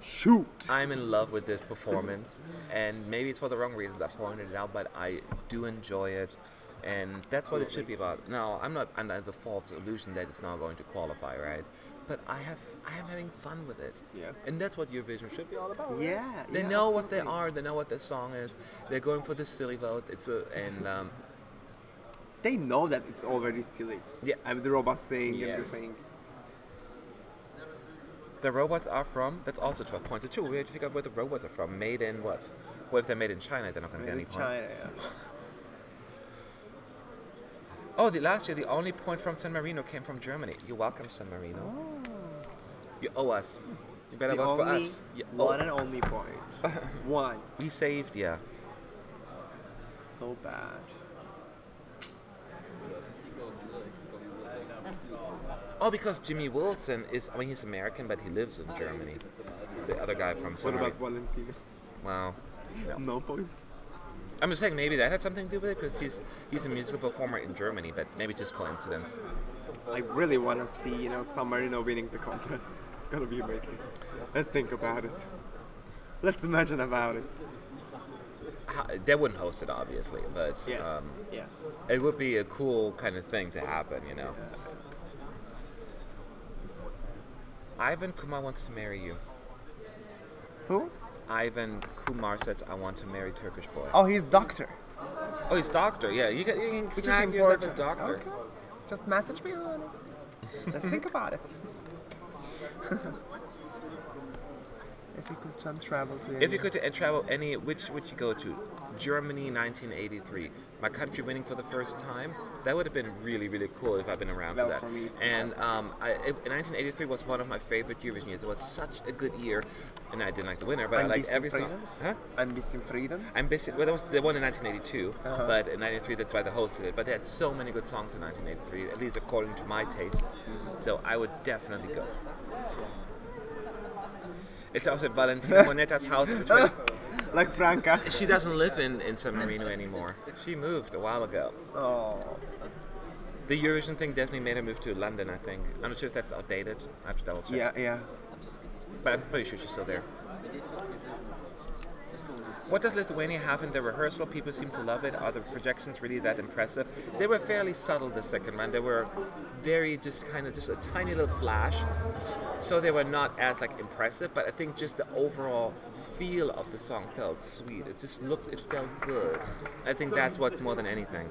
Shoot. I'm in love with this performance, and maybe it's for the wrong reasons. I pointed it out, but I do enjoy it. And that's what it should be about. Now, I'm not under the false illusion that it's not going to qualify, right? But I am having fun with it. Yeah. And that's what Eurovision should be all about. Yeah. They know what they are. They know what their song is. They're going for the silly vote. They know that it's already silly. Yeah. I mean, the robot thing yes. and the thing. The robots are from. That's also 12 points. It's true. We have to figure out where the robots are from. Made in what? Well, if they're made in China, they're not going to get any points. China, yeah. Oh, last year the only point from San Marino came from Germany. You're welcome, San Marino. Oh. You owe us. You better vote for us. One and only point. One. We saved ya. So bad. Oh, because Jimmy Wilson is, I mean, he's American, but he lives in Germany. The other guy from San Marino. What about Valentino? Wow. No points. I'm just saying maybe that had something to do with it because he's a musical performer in Germany, but maybe just coincidence. I really want to see, San Marino winning the contest. It's gonna be amazing. Let's think about it. Let's imagine about it. They wouldn't host it, obviously, but it would be a cool kind of thing to happen, Ivan Kumar wants to marry you. Who? Ivan Kumar says, I want to marry Turkish boy. Oh, he's doctor. Oh, he's doctor. Yeah, you can Which snag is yourself a important. doctor. Okay. Just message me on it. Let's think about it. If you could travel to If you could travel which would you go to? Germany 1983. My country winning for the first time. That would have been really, really cool if I'd been around for that. For me, and 1983 was one of my favorite Eurovision years. It was such a good year. And I didn't like the winner, but I liked every song. Huh? Ein bisschen Frieden? Well, that was the one in 1982, but in 93 that's why they hosted it. But they had so many good songs in 1983, at least according to my taste. So I would definitely go. It's also Valentina Monetta's house. Like Franca. She doesn't live in San Marino anymore. She moved a while ago. Oh. The Eurovision thing definitely made her move to London, I think. I'm not sure if that's outdated. I have to double check. Yeah. But I'm pretty sure she's still there. What does Lithuania have in their rehearsal? People seem to love it. Are the projections really that impressive? They were fairly subtle the second round. They were very just a tiny little flash. So they were not as like impressive, but I think just the overall feel of the song felt sweet. It felt good. I think that's what's more than anything.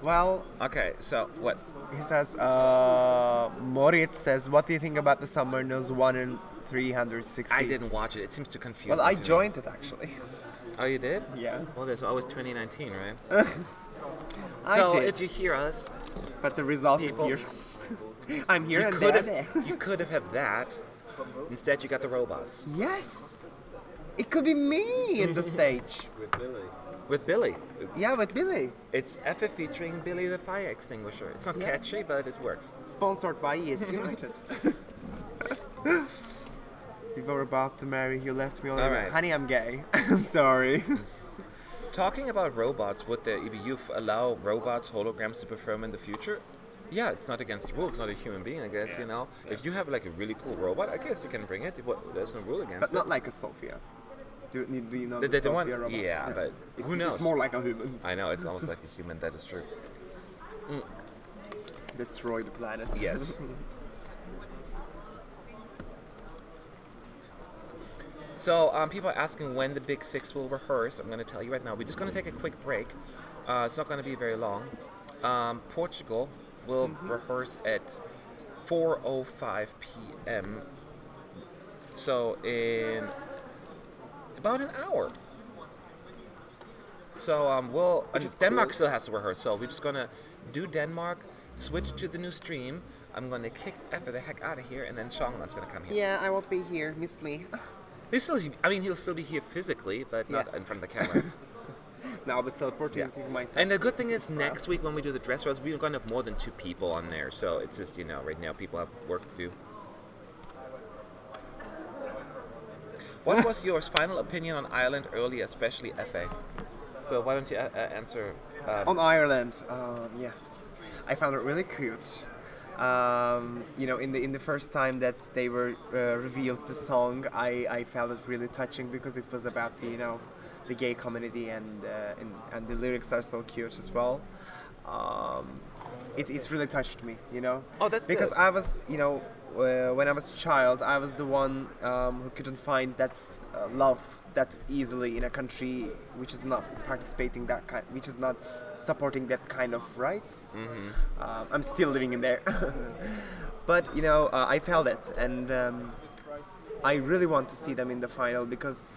Well, okay, so what? He says, Moritz says, what do you think about the Summer Knows 1 in 360? I didn't watch it. It seems too confusing. Well, I joined it actually. Oh, you did? Yeah. Well, there's always 2019, right? So if you hear us, but the result people, is here. I'm here and they're there. You could have had that. Instead, you got the robots. Yes. It could be me in the stage. With Billy. Yeah, with Billy. It's FF featuring Billy the Fire Extinguisher. It's not catchy, but it works. Sponsored by ES United. We were about to marry, you left me already. All right. Honey, I'm gay. I'm sorry. Talking about robots, would the EBU allow robots, holograms to perform in the future? Yeah, it's not against the rules. It's not a human being, I guess, you know. If you have like a really cool robot, I guess you can bring it. There's no rule against it. But not like a Sophia. Do you know the Sophia one? robot? Yeah, but who knows? It's more like a human. I know, it's almost like a human, that is true. Destroy the planet. Yes. So people are asking when the Big Six will rehearse. I'm going to tell you right now. We're just going to take a quick break. It's not going to be very long. Portugal will rehearse at 4:05 p.m. So in about an hour. So Denmark still has to rehearse. So we're just going to do Denmark, switch to the new stream. I'm going to kick the heck out of here, and then Shangman's going to come here. Yeah, I won't be here. Miss me. He'll still be here physically, but not in front of the camera. No, but teleporting to myself. And the good thing is, next week when we do the dress rehearsal, we're going to have more than 2 people on there. So it's just, right now people have work to do. What was your final opinion on Ireland early, especially FA? So why don't you answer? On Ireland, I found it really cute. In the first time that they were revealed the song, I felt it really touching because it was about the gay community and the lyrics are so cute as well. It really touched me, Oh, that's because good. I was, when I was a child, I was the one who couldn't find that love that easily in a country which is not participating which is not supporting that kind of rights. I'm still living in there, but I felt it, and I really want to see them in the final because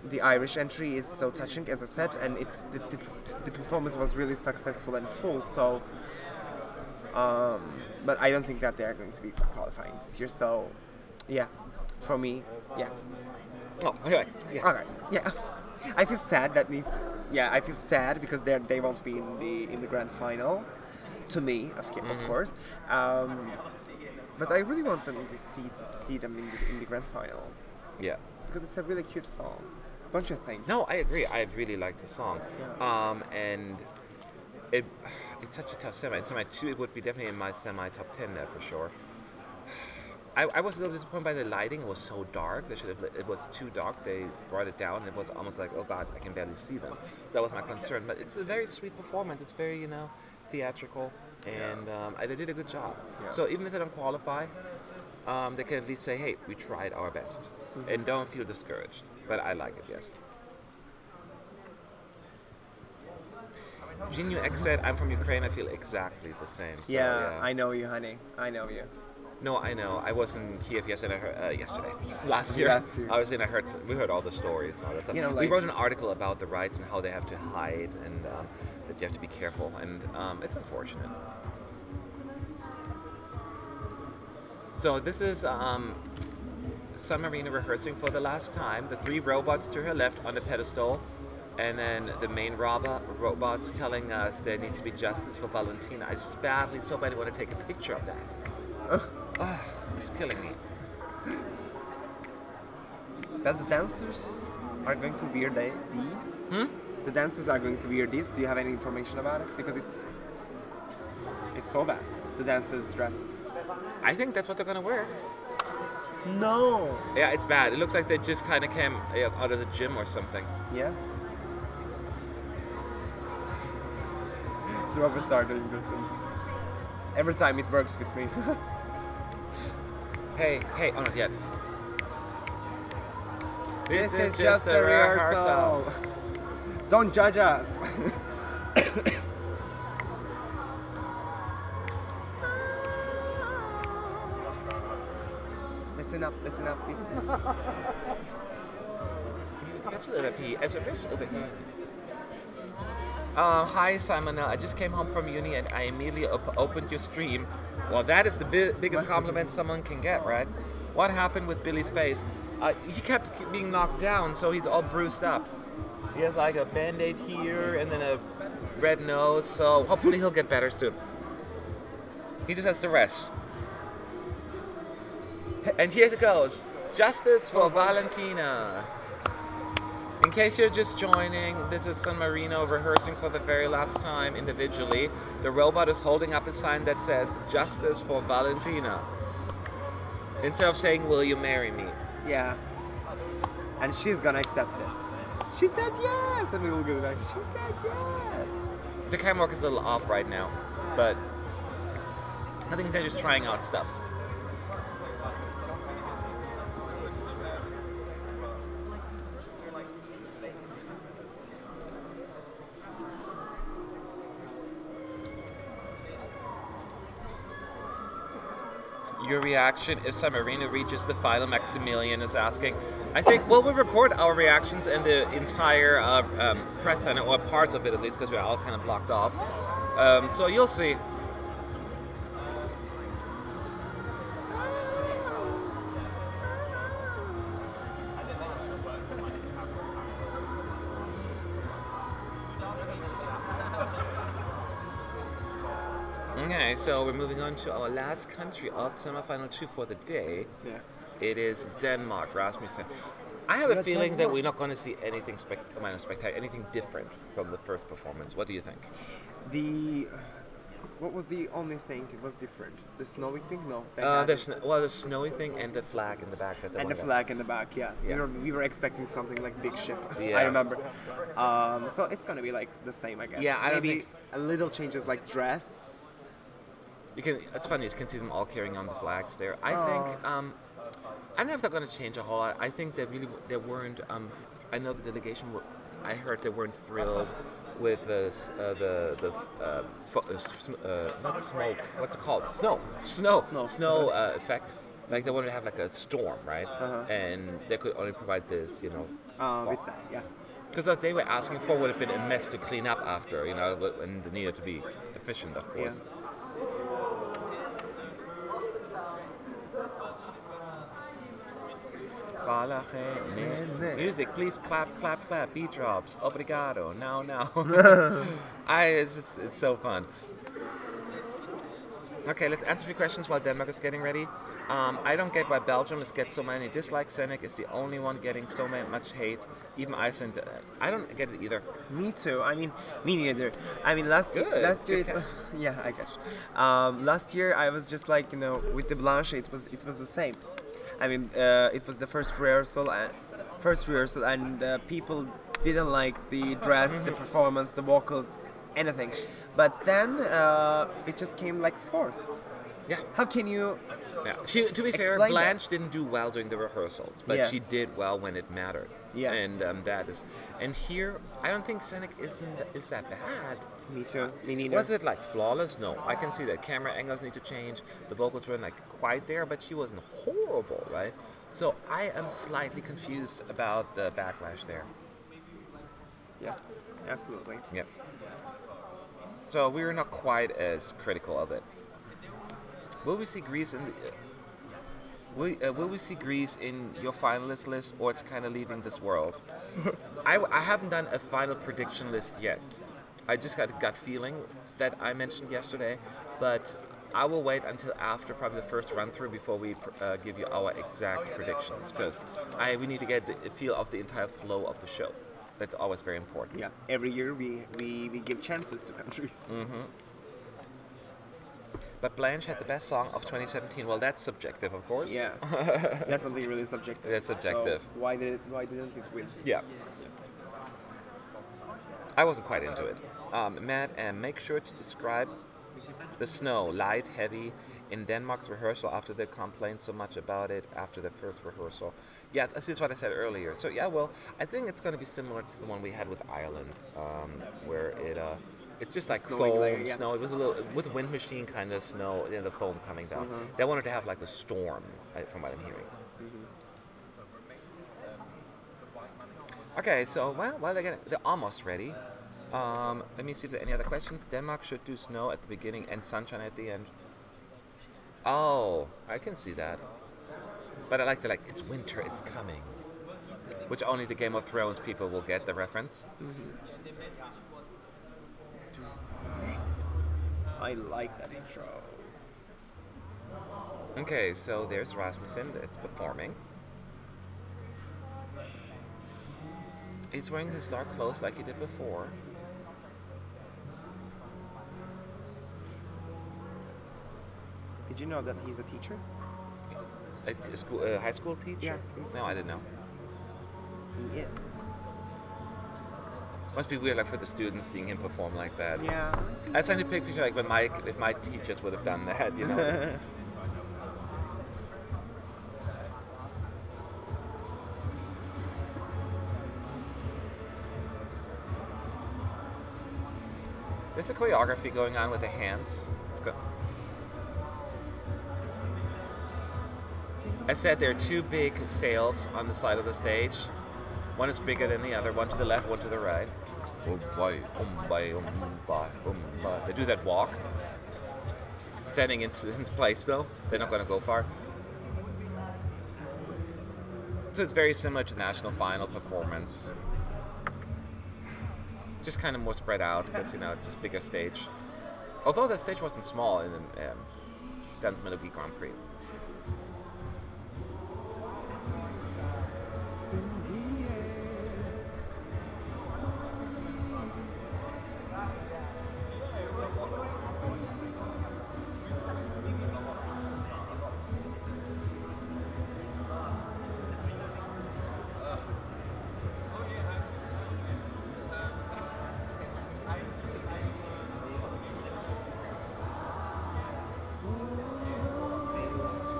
the Irish entry is so touching, as I said, and it's the performance was really successful and full. So, but I don't think that they are going to be qualifying this year. So, yeah, for me, yeah. Oh, okay. Yeah. Okay. Yeah. I feel sad. That means, I feel sad because they won't be in the grand final. To me, of course. But I really want them to see them in the grand final. Yeah. Because it's a really cute song. Don't you think? No, I agree. I really like the song. And it's such a tough semi. In semi 2, it would be definitely in my semi top 10 there for sure. I was a little disappointed by the lighting. It was so dark. It was too dark. They brought it down. It was almost like, oh God, I can barely see them. That was my concern. But it's a very sweet performance. It's very, theatrical. And they did a good job. Yeah. So even if they don't qualify, they can at least say, hey, we tried our best. And don't feel discouraged. But I like it, yes. Genu X said, I'm from Ukraine. I feel exactly the same. So, yeah, I know you, honey. I know you. No, I know. I was in Kiev yesterday. Last year. I was in. We heard all the stories and all that stuff. We wrote an article about the rights and how they have to hide and that you have to be careful. And it's unfortunate. So this is San Marino rehearsing for the last time. The 3 robots to her left on the pedestal. And then the main robot's telling us there needs to be justice for Valentina. I so badly want to take a picture of that. It's killing me. Well, the dancers are going to wear these. The dancers are going to wear these. Do you have any information about it? Because it's so bad. The dancers' dresses. I think that's what they're gonna wear. No. Yeah, it's bad. It looks like they just kind of came out of the gym or something. Yeah. The robots are doing this, and every time it works with me. Hey, oh not yet. This is just a rehearsal. Don't judge us. Listen up, listen. That's a little bit as it is a bit. Hi Simonelle, I just came home from uni and I immediately opened your stream. Well, that is the biggest compliment someone can get, right? What happened with Billy's face? He kept being knocked down, so he's all bruised up. He has like a band-aid here and then a red nose, so hopefully he'll get better soon. He just has to rest. And here it goes. Justice for Valentina. In case you're just joining, this is San Marino rehearsing for the very last time individually. The robot is holding up a sign that says, Justice for Valentina. Instead of saying, will you marry me? Yeah. And she's gonna accept this. She said yes! And we will go back. She said yes! The camera work is a little off right now, but I think they're just trying out stuff. Your reaction if San Marino reaches the final, Maximilian is asking. I think, well, we'll record our reactions and the entire press center, or parts of it at least, because we're all kind of blocked off. So you'll see. Okay, so we're moving on to our last country of the semifinal 2 for the day. Yeah. It is Denmark, Rasmussen. I have a feeling that we're not going to see anything spectacular, anything different from the first performance. What do you think? What was the only thing that was different? The snowy thing? No. The snowy thing and the flag in the back. And the flag in the back, yeah. We were expecting something like big ship. Yeah. I remember. So it's gonna be like the same, I guess. Yeah, maybe a little changes like dress. It's funny. You can see them all carrying on the flags there. I think. I don't know if they're going to change a whole lot. I think they weren't. I know the delegation. I heard they weren't thrilled with not smoke. What's it called? Snow effects. Like they wanted to have like a storm, right? And they could only provide this, with that, yeah. Because what they were asking for would have been a mess to clean up after, and they needed to be efficient, of course. Yeah. Music, please clap, clap, clap. Beat drops. Obrigado. Now. It's so fun. Okay, let's answer a few questions while Denmark is getting ready. I don't get why Belgium gets so many dislikes. Senek is the only one getting so much hate. Even Iceland. I don't get it either. Me too. I mean, me neither. I mean, last year, yeah, I guess. Last year, I was just like, with the Blanche, it was the same. I mean, it was the first rehearsal, and people didn't like the dress, the performance, the vocals, anything. But then it just came like fourth. Yeah. How can you? Yeah. To be fair, Blanche didn't do well during the rehearsals, but yeah. she did well when it mattered. Yeah. And that is. And here, I don't think Senek is that bad. Me too. Me neither. Was it like flawless? No. I can see that camera angles need to change. The vocals weren't like quite there, but she wasn't horrible, right? So I am slightly confused about the backlash there. Yeah. Absolutely. Yeah. So we're not quite as critical of it. Will we see Greece in the... Will we see Greece in your finalist list, or it's kind of leaving this world? I haven't done a final prediction list yet. I just got a gut feeling that I mentioned yesterday, but I will wait until after probably the first run through before we give you our exact predictions, because we need to get the feel of the entire flow of the show. That's always very important. Yeah, every year we give chances to countries. Mm-hmm. But Blanche had the best song of 2017. Well, that's subjective, of course. Yeah, that's something really subjective. That's subjective. So why didn't it win? Yeah. I wasn't quite into it. Matt, and make sure to describe the snow, light, heavy, in Denmark's rehearsal after they complained so much about it after the first rehearsal. Yeah, this is what I said earlier. So yeah, well, I think it's going to be similar to the one we had with Ireland, where it's just like foam, later, yeah. snow. It was a little, with wind machine kind of snow, the foam coming down. Mm-hmm. They wanted to have like a storm, from what I'm hearing. Okay, so well, they're almost ready. Let me see if there are any other questions. Denmark should do snow at the beginning and sunshine at the end. Oh, I can see that. But I like it's winter is coming, which only the Game of Thrones people will get the reference. I like that intro. Okay, so there's Rasmussen. It's performing. He's wearing his dark clothes like he did before. Did you know that he's a teacher? A high school teacher? Yeah. No, I didn't know. He is. Must be weird, like for the students seeing him perform like that. Yeah. I was trying to picture like if my teachers would have done that, you know. There's a choreography going on with the hands. It's good. I said there are two big sails on the side of the stage. One is bigger than the other, one to the left, one to the right. They do that walk. Standing in place though, they're not going to go far. So it's very similar to the national final performance. Just kind of more spread out because, it's this bigger stage. Although that stage wasn't small in the Dance Melody Grand Prix.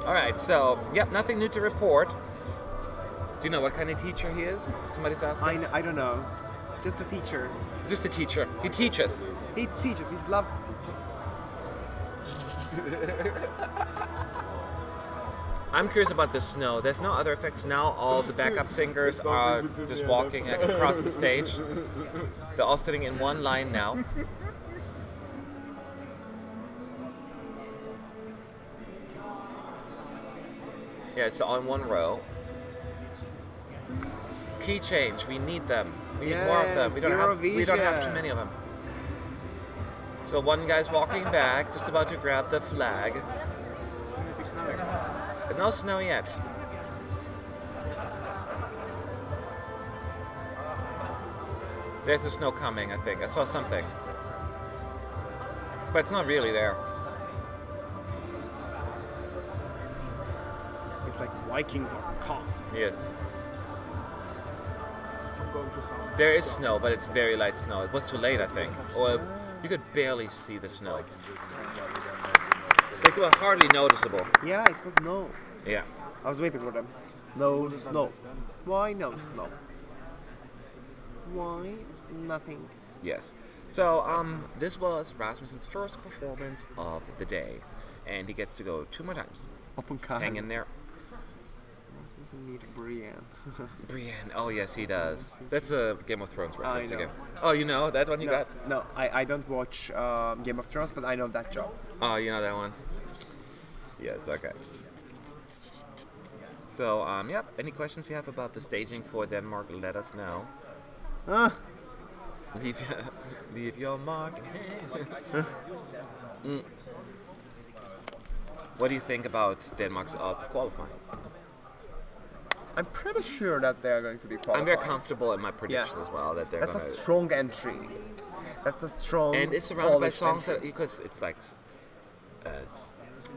Alright, so, nothing new to report. Do you know what kind of teacher he is? Somebody's asking? I don't know. Just a teacher. Just a teacher. He teaches. He teaches. He loves to teach. I'm curious about the snow. There's no other effects now. All the backup singers are just walking across the stage. They're all sitting in one line now. Yeah, it's all in one row. Key change. We need them. We need more of them. We don't have too many of them. So one guy's walking back, just about to grab the flag. It'll be snowing. But no snow yet. There's the snow coming, I think. I saw something. But it's not really there. It's like Vikings are calm. Yes. I'm going to some. There is snow, but it's very light snow. It was too late, I think. Or you could barely see the snow. It was hardly noticeable. Yeah, it was no. Yeah. I was waiting for them. No snow. Why no snow? Why nothing? Yes. So, this was Rasmussen's first performance of the day. And he gets to go 2 more times. Open cards. Hang in there. Rasmussen need Brienne. Brienne. Oh, yes, he does. That's a Game of Thrones reference know. again. Oh, you know that one you got? No, I don't watch Game of Thrones, but I know that job. Oh, you know that one? Yes, okay. So, yep. Any questions you have about the staging for Denmark? Let us know. Leave your mark. What do you think about Denmark's odds of qualifying? I'm pretty sure that they are going to be qualified. I'm very comfortable in my prediction as well that they're That's gonna. a strong entry. That's a strong. And it's surrounded by Polish songs entry. that because it's like,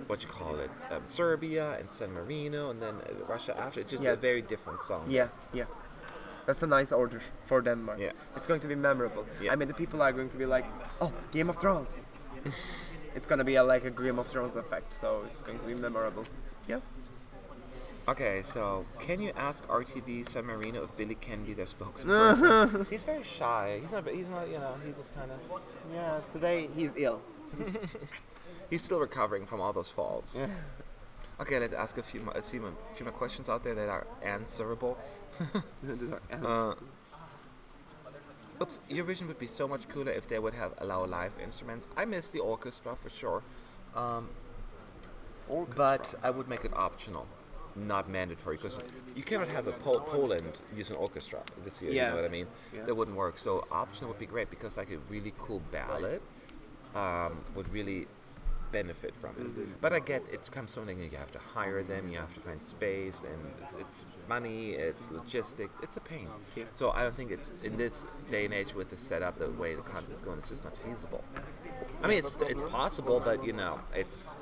what you call it, Serbia and San Marino, and then Russia after. It's just a very different song. Yeah. That's a nice order for Denmark. Yeah. It's going to be memorable. Yeah. I mean, the people are going to be like, oh, Game of Thrones. It's going to be like a Game of Thrones effect, so it's going to be memorable. Yeah. Okay, so can you ask RTV San Marino if Billy can be their spokesperson? He's very shy. He's not. You know. He just kind of. Yeah. Today he's ill. He's still recovering from all those falls. Yeah. Okay, let's ask a few more questions out there that are answerable. Oops, Eurovision would be so much cooler if they would allow live instruments. I miss the orchestra for sure. But I would make it optional, not mandatory, because you cannot have Poland use an orchestra this year, you know what I mean? Yeah. That wouldn't work. So optional would be great, because like a really cool ballad would really benefit from it. But I get it comes something you have to hire them, you have to find space, and it's money, it's logistics, it's a pain. Yeah. So I don't think it's in this day and age with the setup, the way the contest is going, it's just not feasible. I mean, it's possible, but you know, it's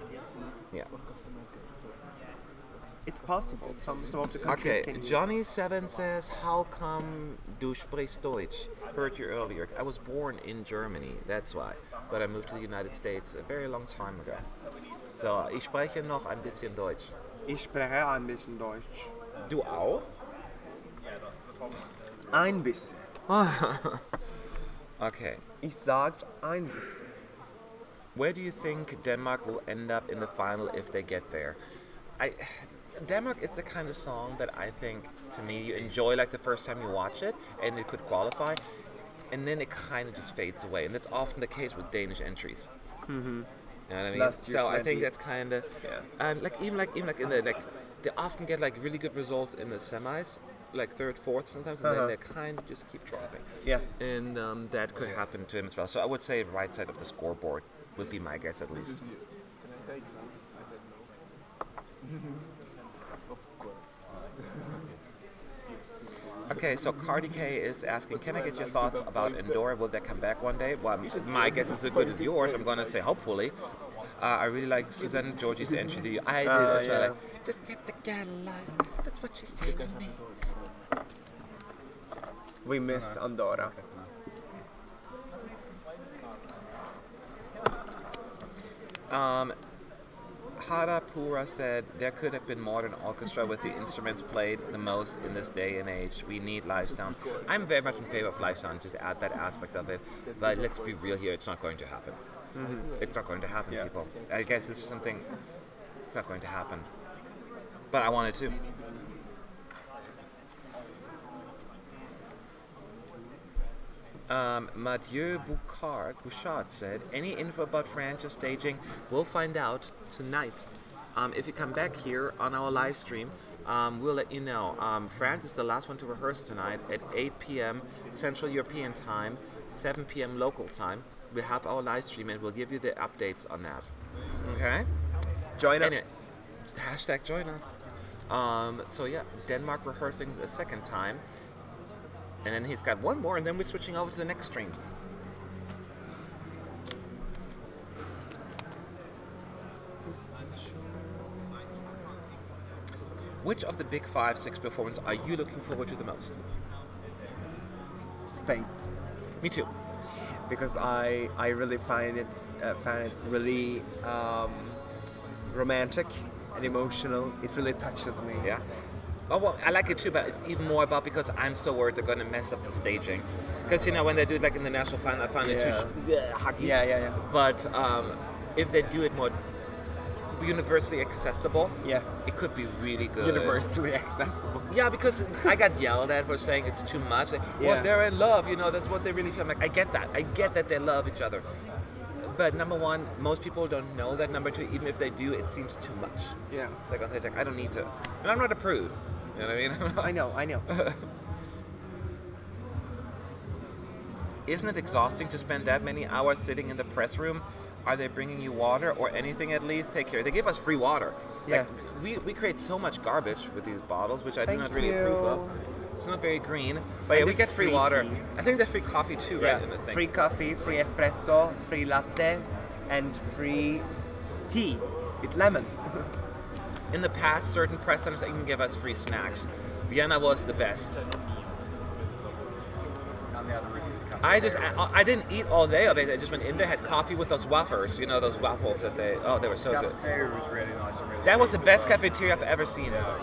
It's possible. Some of the countries can use Johnny7 says, how come du sprichst Deutsch? Heard you earlier. I was born in Germany, that's why. But I moved to the United States a very long time ago. So, ich spreche noch ein bisschen Deutsch. Ich spreche ein bisschen Deutsch. Du auch? Ein bisschen. Okay. Ich sag ein bisschen. Where do you think Denmark will end up in the final if they get there? Denmark is the kind of song that I think, to me, you enjoy like the first time you watch it, and it could qualify, and then it kind of just fades away, and that's often the case with Danish entries. Mm-hmm. You know what I mean? So I think that's kind of, even in the they often get like really good results in the semis, like third, fourth sometimes, and then they kind of just keep dropping. Yeah. And that could happen to him as well. So I would say right side of the scoreboard would be my guess at least. Can I take some? I said no. Of course. Okay, so Cardi K is asking, can I get your thoughts about Andorra? Will that come back one day? Well, my guess is as good as yours. I'm going to say hopefully. I really like Suzanne Georgie's entry. I did as well. Like, just get the gal alive. That's what she said to me. We miss Andorra. Harapura said there could have been modern orchestra with the instruments played the most in this day and age. We need live sound. I'm very much in favor of live sound, just add that aspect of it. But let's be real here, it's not going to happen. Mm-hmm. It's not going to happen, people. I guess it's something, it's not going to happen. But I wanted to. Mathieu Bouchard said, any info about France's staging? We'll find out tonight. If you come back here on our live stream, we'll let you know. France is the last one to rehearse tonight at 8 p.m. Central European time, 7 p.m. local time. We'll have our live stream and we'll give you the updates on that. Okay? Join anyway, us. Hashtag join us. So yeah, Denmark rehearsing the second time. And then he's got one more, and then we're switching over to the next stream. Which of the big 5, 6 performances are you looking forward to the most? Spain. Me too. Because I really find it really romantic and emotional. It really touches me. Yeah. Oh, well, I like it too, but it's even more about because I'm so worried they're going to mess up the staging. Because, you know, when they do it like in the national final, I find it too huggy. Yeah. But if they do it more universally accessible, it could be really good. Universally accessible. Yeah, because I got yelled at for saying it's too much. Like, well, they're in love, you know, that's what they really feel. I'm like, I get that. I get that they love each other. But number one, most people don't know that. Number two, even if they do, it seems too much. Yeah. Like on stage, like, I don't need to. And I'm not a prude. You know what I mean? I know. Isn't it exhausting to spend that many hours sitting in the press room? Are they bringing you water or anything at least? Take care. They give us free water. Yeah. Like, we create so much garbage with these bottles, which I do Thank not really you. approve of. It's not very green. But yeah, And we it's get free free water. tea. I think there's free coffee too, Yeah. right? In the thing. Free coffee, free espresso, free latte, and free tea with lemon. In the past, certain press centers even give us free snacks. Vienna was the best. I didn't eat all day of it. I just went in there, had coffee with those wafers. You know, those waffles that they were so good. Cafeteria was really nice and really That was the cheap best as well. cafeteria I've ever seen. Yeah.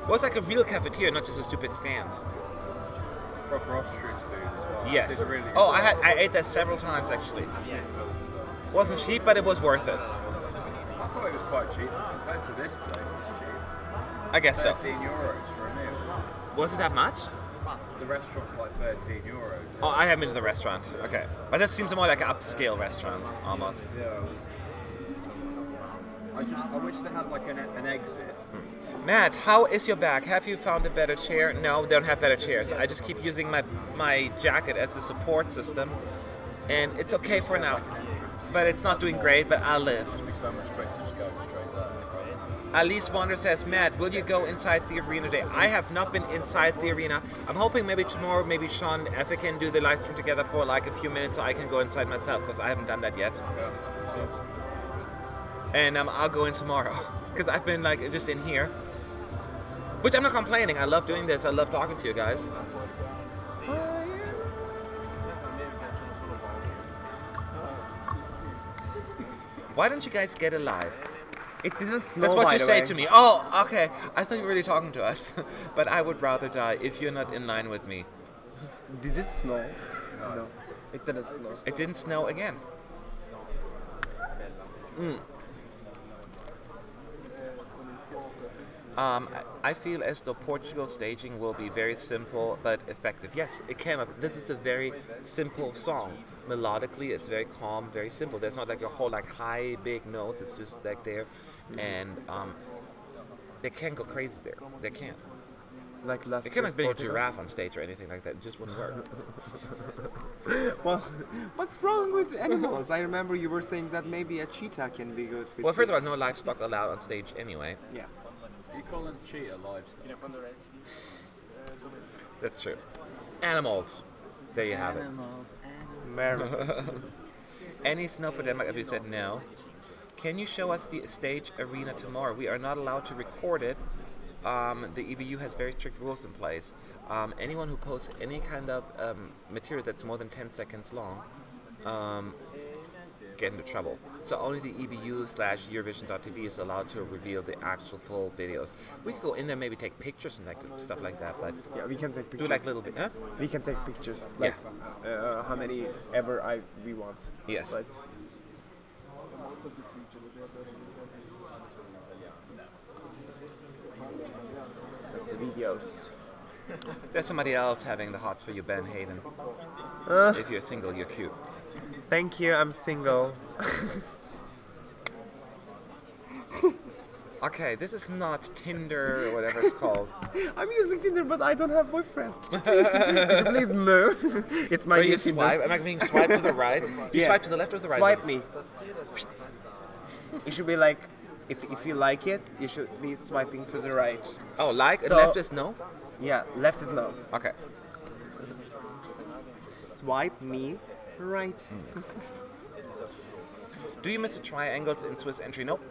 It was like a real cafeteria, not just a stupid stand. Proper Austrian food as well. Yes. Did a really good Oh, job. I ate that several times actually. Schnitzel and stuff. Wasn't cheap, but it was worth it. I thought it was quite cheap. Compared to this place, it's cheap. I guess so. €13 for a meal. Was it that much? The restaurant's like €13. Oh, I haven't been to the restaurant. Okay. But this seems more like an upscale restaurant, almost. Yeah. I wish they had like an exit. Matt, how is your back? Have you found a better chair? No, they don't have better chairs. I just keep using my jacket as a support system. And it's okay for now. But it's not doing great, but I'll live. It'd be so much better to just go straight there. Alice Wander says, Matt, will you go inside the arena today? I have not been inside the arena. I'm hoping maybe tomorrow, maybe Sean and Effie can do the live stream together for like a few minutes so I can go inside myself, because I haven't done that yet. And I'll go in tomorrow, because I've been like just in here. Which I'm not complaining. I love doing this. I love talking to you guys. Why don't you guys get alive? It didn't snow. That's what by you the say way. to me. Oh, okay. I thought you were really talking to us. But I would rather die if you're not in line with me. Did it snow? No, it didn't snow. It didn't snow again. I feel as though Portugal staging will be very simple but effective. Yes, it cannot. This is a very simple song. Melodically, it's very calm, very simple. There's not like a whole like high, big notes. It's just like there, and they can't go crazy there. They can't. Like last They can't year's have been a Portugal. giraffe on stage or anything like that. It just wouldn't work. Well, what's wrong with animals? I remember you were saying that maybe a cheetah can be good. With Well, first of all, no livestock allowed on stage anyway. yeah. You call them cheetah livestock. That's true. Animals. There you have it. Marino. Any snow for Denmark? If you said no. Can you show us the stage arena tomorrow? We are not allowed to record it. The EBU has very strict rules in place. Anyone who posts any kind of material that's more than 10 seconds long get into trouble. So only the EBU/Eurovision.tv is allowed to reveal the actual full videos. We could go in there, maybe take pictures and stuff like that, but Yeah, we can take pictures. do like little bit, huh? We can take pictures. Like how many ever we want. Yes. But the videos. There's somebody else having the hots for you, Ben Hayden. If you're single, you're cute. Thank you. I'm single. Okay, this is not Tinder or whatever it's called. I'm using Tinder, but I don't have boyfriend. Please, could you please move? It's my Where new you Tinder. swipe? Am I being swiped to the right? You Yeah. swipe to the left or the right? Swipe me. It should be like, if you like it, you should be swiping to the right. Oh, like and So- left is no? Yeah, left is no. Okay. Swipe me right. Do you miss the triangles in Swiss entry? Nope.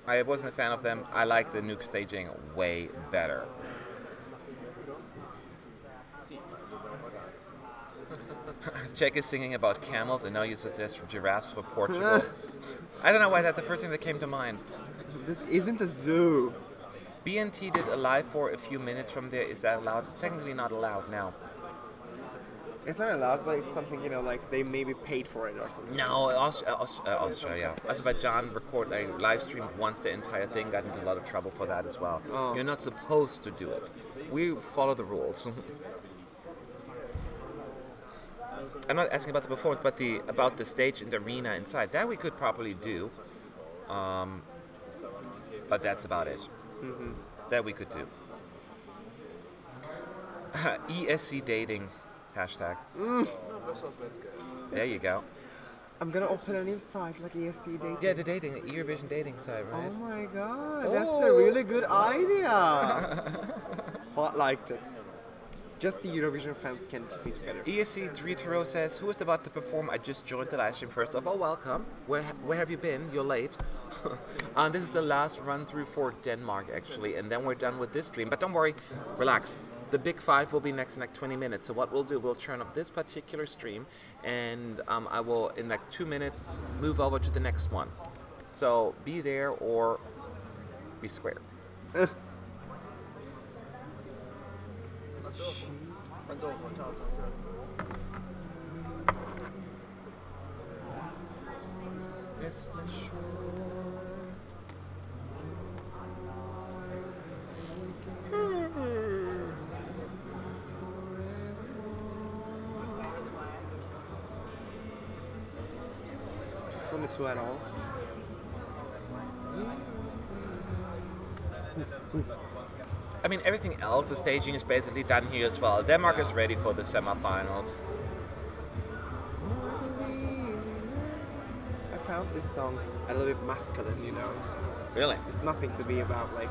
I wasn't a fan of them. I like the nuke staging way better. Czech is singing about camels, and now you suggest giraffes for Portugal. I don't know why that's the first thing that came to mind. This isn't a zoo. BNT did a live for a few minutes from there. Is that allowed? It's technically not allowed now. It's not allowed, but it's something, like they maybe paid for it or something. No, Australia. Azerbaijan live streamed once the entire thing, got into a lot of trouble for that as well. Oh. You're not supposed to do it. We follow the rules. I'm not asking about the performance, but about the stage and the arena inside. That we could probably do. But that's about it. That we could do. ESC dating hashtag. There you go. I'm gonna open a new site like ESC dating. Yeah, the dating, the Eurovision dating site, right? Oh my god, that's a really good idea. Hot liked it. Just the Eurovision fans can be together. ESC Dritero says, who is about to perform? I just joined the live stream first off. Oh, welcome. Where have you been? You're late. This is the last run through for Denmark, actually, and then we're done with this stream. But don't worry, relax. The big five will be next in like 20 minutes. So what we'll do, we'll turn off this particular stream, and I will, in like 2 minutes, move over to the next one. So be there or be square. Yes, It's only 2 at all. I mean, everything else, the staging is basically done here as well. Denmark is ready for the semifinals. I found this song a little bit masculine, you know. Really? It's nothing to be about like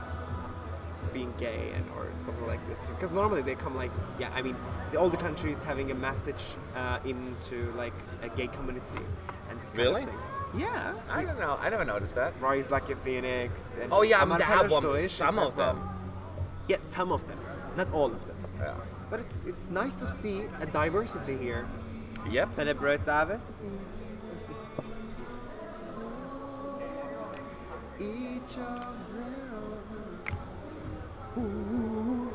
being gay and or something like this. Because normally they come like, yeah, I mean, all the countries having a message into like a gay community and this kind Really? of things. Yeah. I don't know. I never noticed that. Rise like a phoenix. And Oh yeah, I mean, Amar that one. Pelleș Some as of well. them. Yes, some of them, not all of them. Yeah. But it's nice to see a diversity here. Yep. Celebrate Davis. Each of their own. Ooh.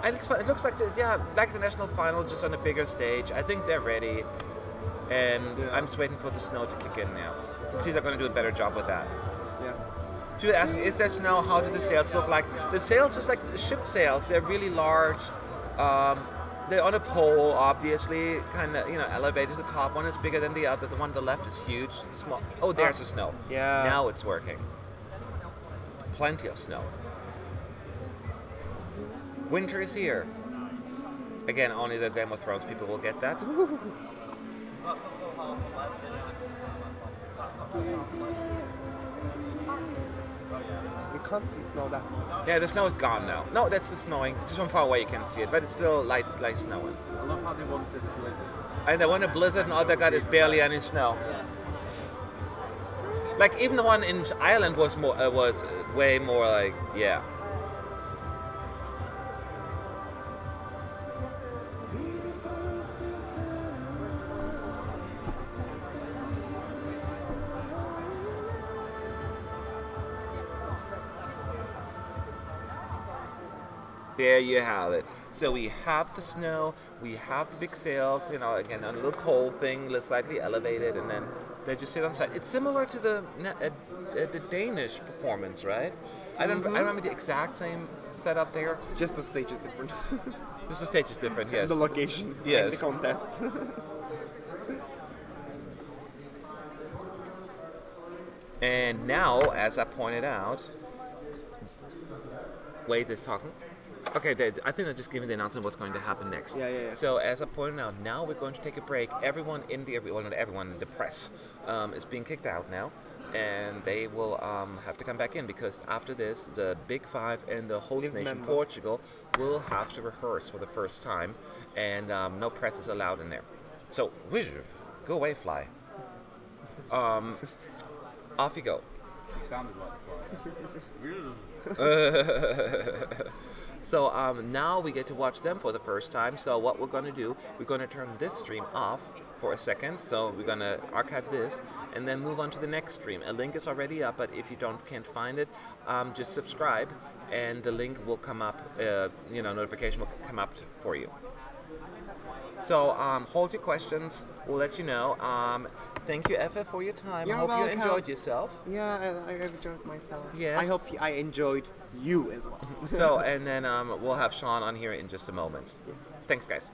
And it looks like, yeah, like the national final, just on a bigger stage. I think they're ready, and Yeah. I'm just waiting for the snow to kick in now. It seems they're going to do a better job with that. Yeah. People are asking, is there snow? How do the sails look like? The sails, just like the ship sails, they're really large. They're on a pole, obviously, kind of, elevated. The top one is bigger than the other. The one on the left is huge. Small. Oh, there's the snow. Yeah. Now it's working. Plenty of snow. Winter is here. Again, only the Game of Thrones people will get that. You can't see snow that much. Yeah, the snow is gone now. No, that's the snowing. Just from far away you can see it, but it's still light snowing. I love how they wanted blizzards. And they want a blizzard, and all they got is barely any snow. Like even the one in Ireland was way more like, yeah. There you have it. So we have the snow, we have the big sails, again, on a little pole thing, slightly elevated, and then they just sit on side. It's similar to the Danish performance, right? I remember the exact same setup there. Just the stage is different. Just the stage is different, yes. The location. Yes. And the contest. And now, as I pointed out, Wade is talking. Okay, I think I'm just giving the announcement what's going to happen next. Yeah. So as I pointed out, now we're going to take a break. Everyone in the press is being kicked out now, and they will have to come back in because after this, the Big Five and the host nation, Portugal, will have to rehearse for the first time, and no press is allowed in there. So, go away, fly. Off you go. He sounded like a fly. So now we get to watch them for the first time. So what we're going to do, we're going to turn this stream off for a second, so we're gonna archive this and then move on to the next stream. A link is already up, but if you can't find it, just subscribe, and the link will come up. Notification will come up for you. So hold your questions. We'll let you know. Thank you, Effa, for your time. You're I hope welcome. you enjoyed yourself. Yeah, I enjoyed myself. Yes. I hope I enjoyed you as well. So, and then we'll have Sean on here in just a moment. Thanks, guys.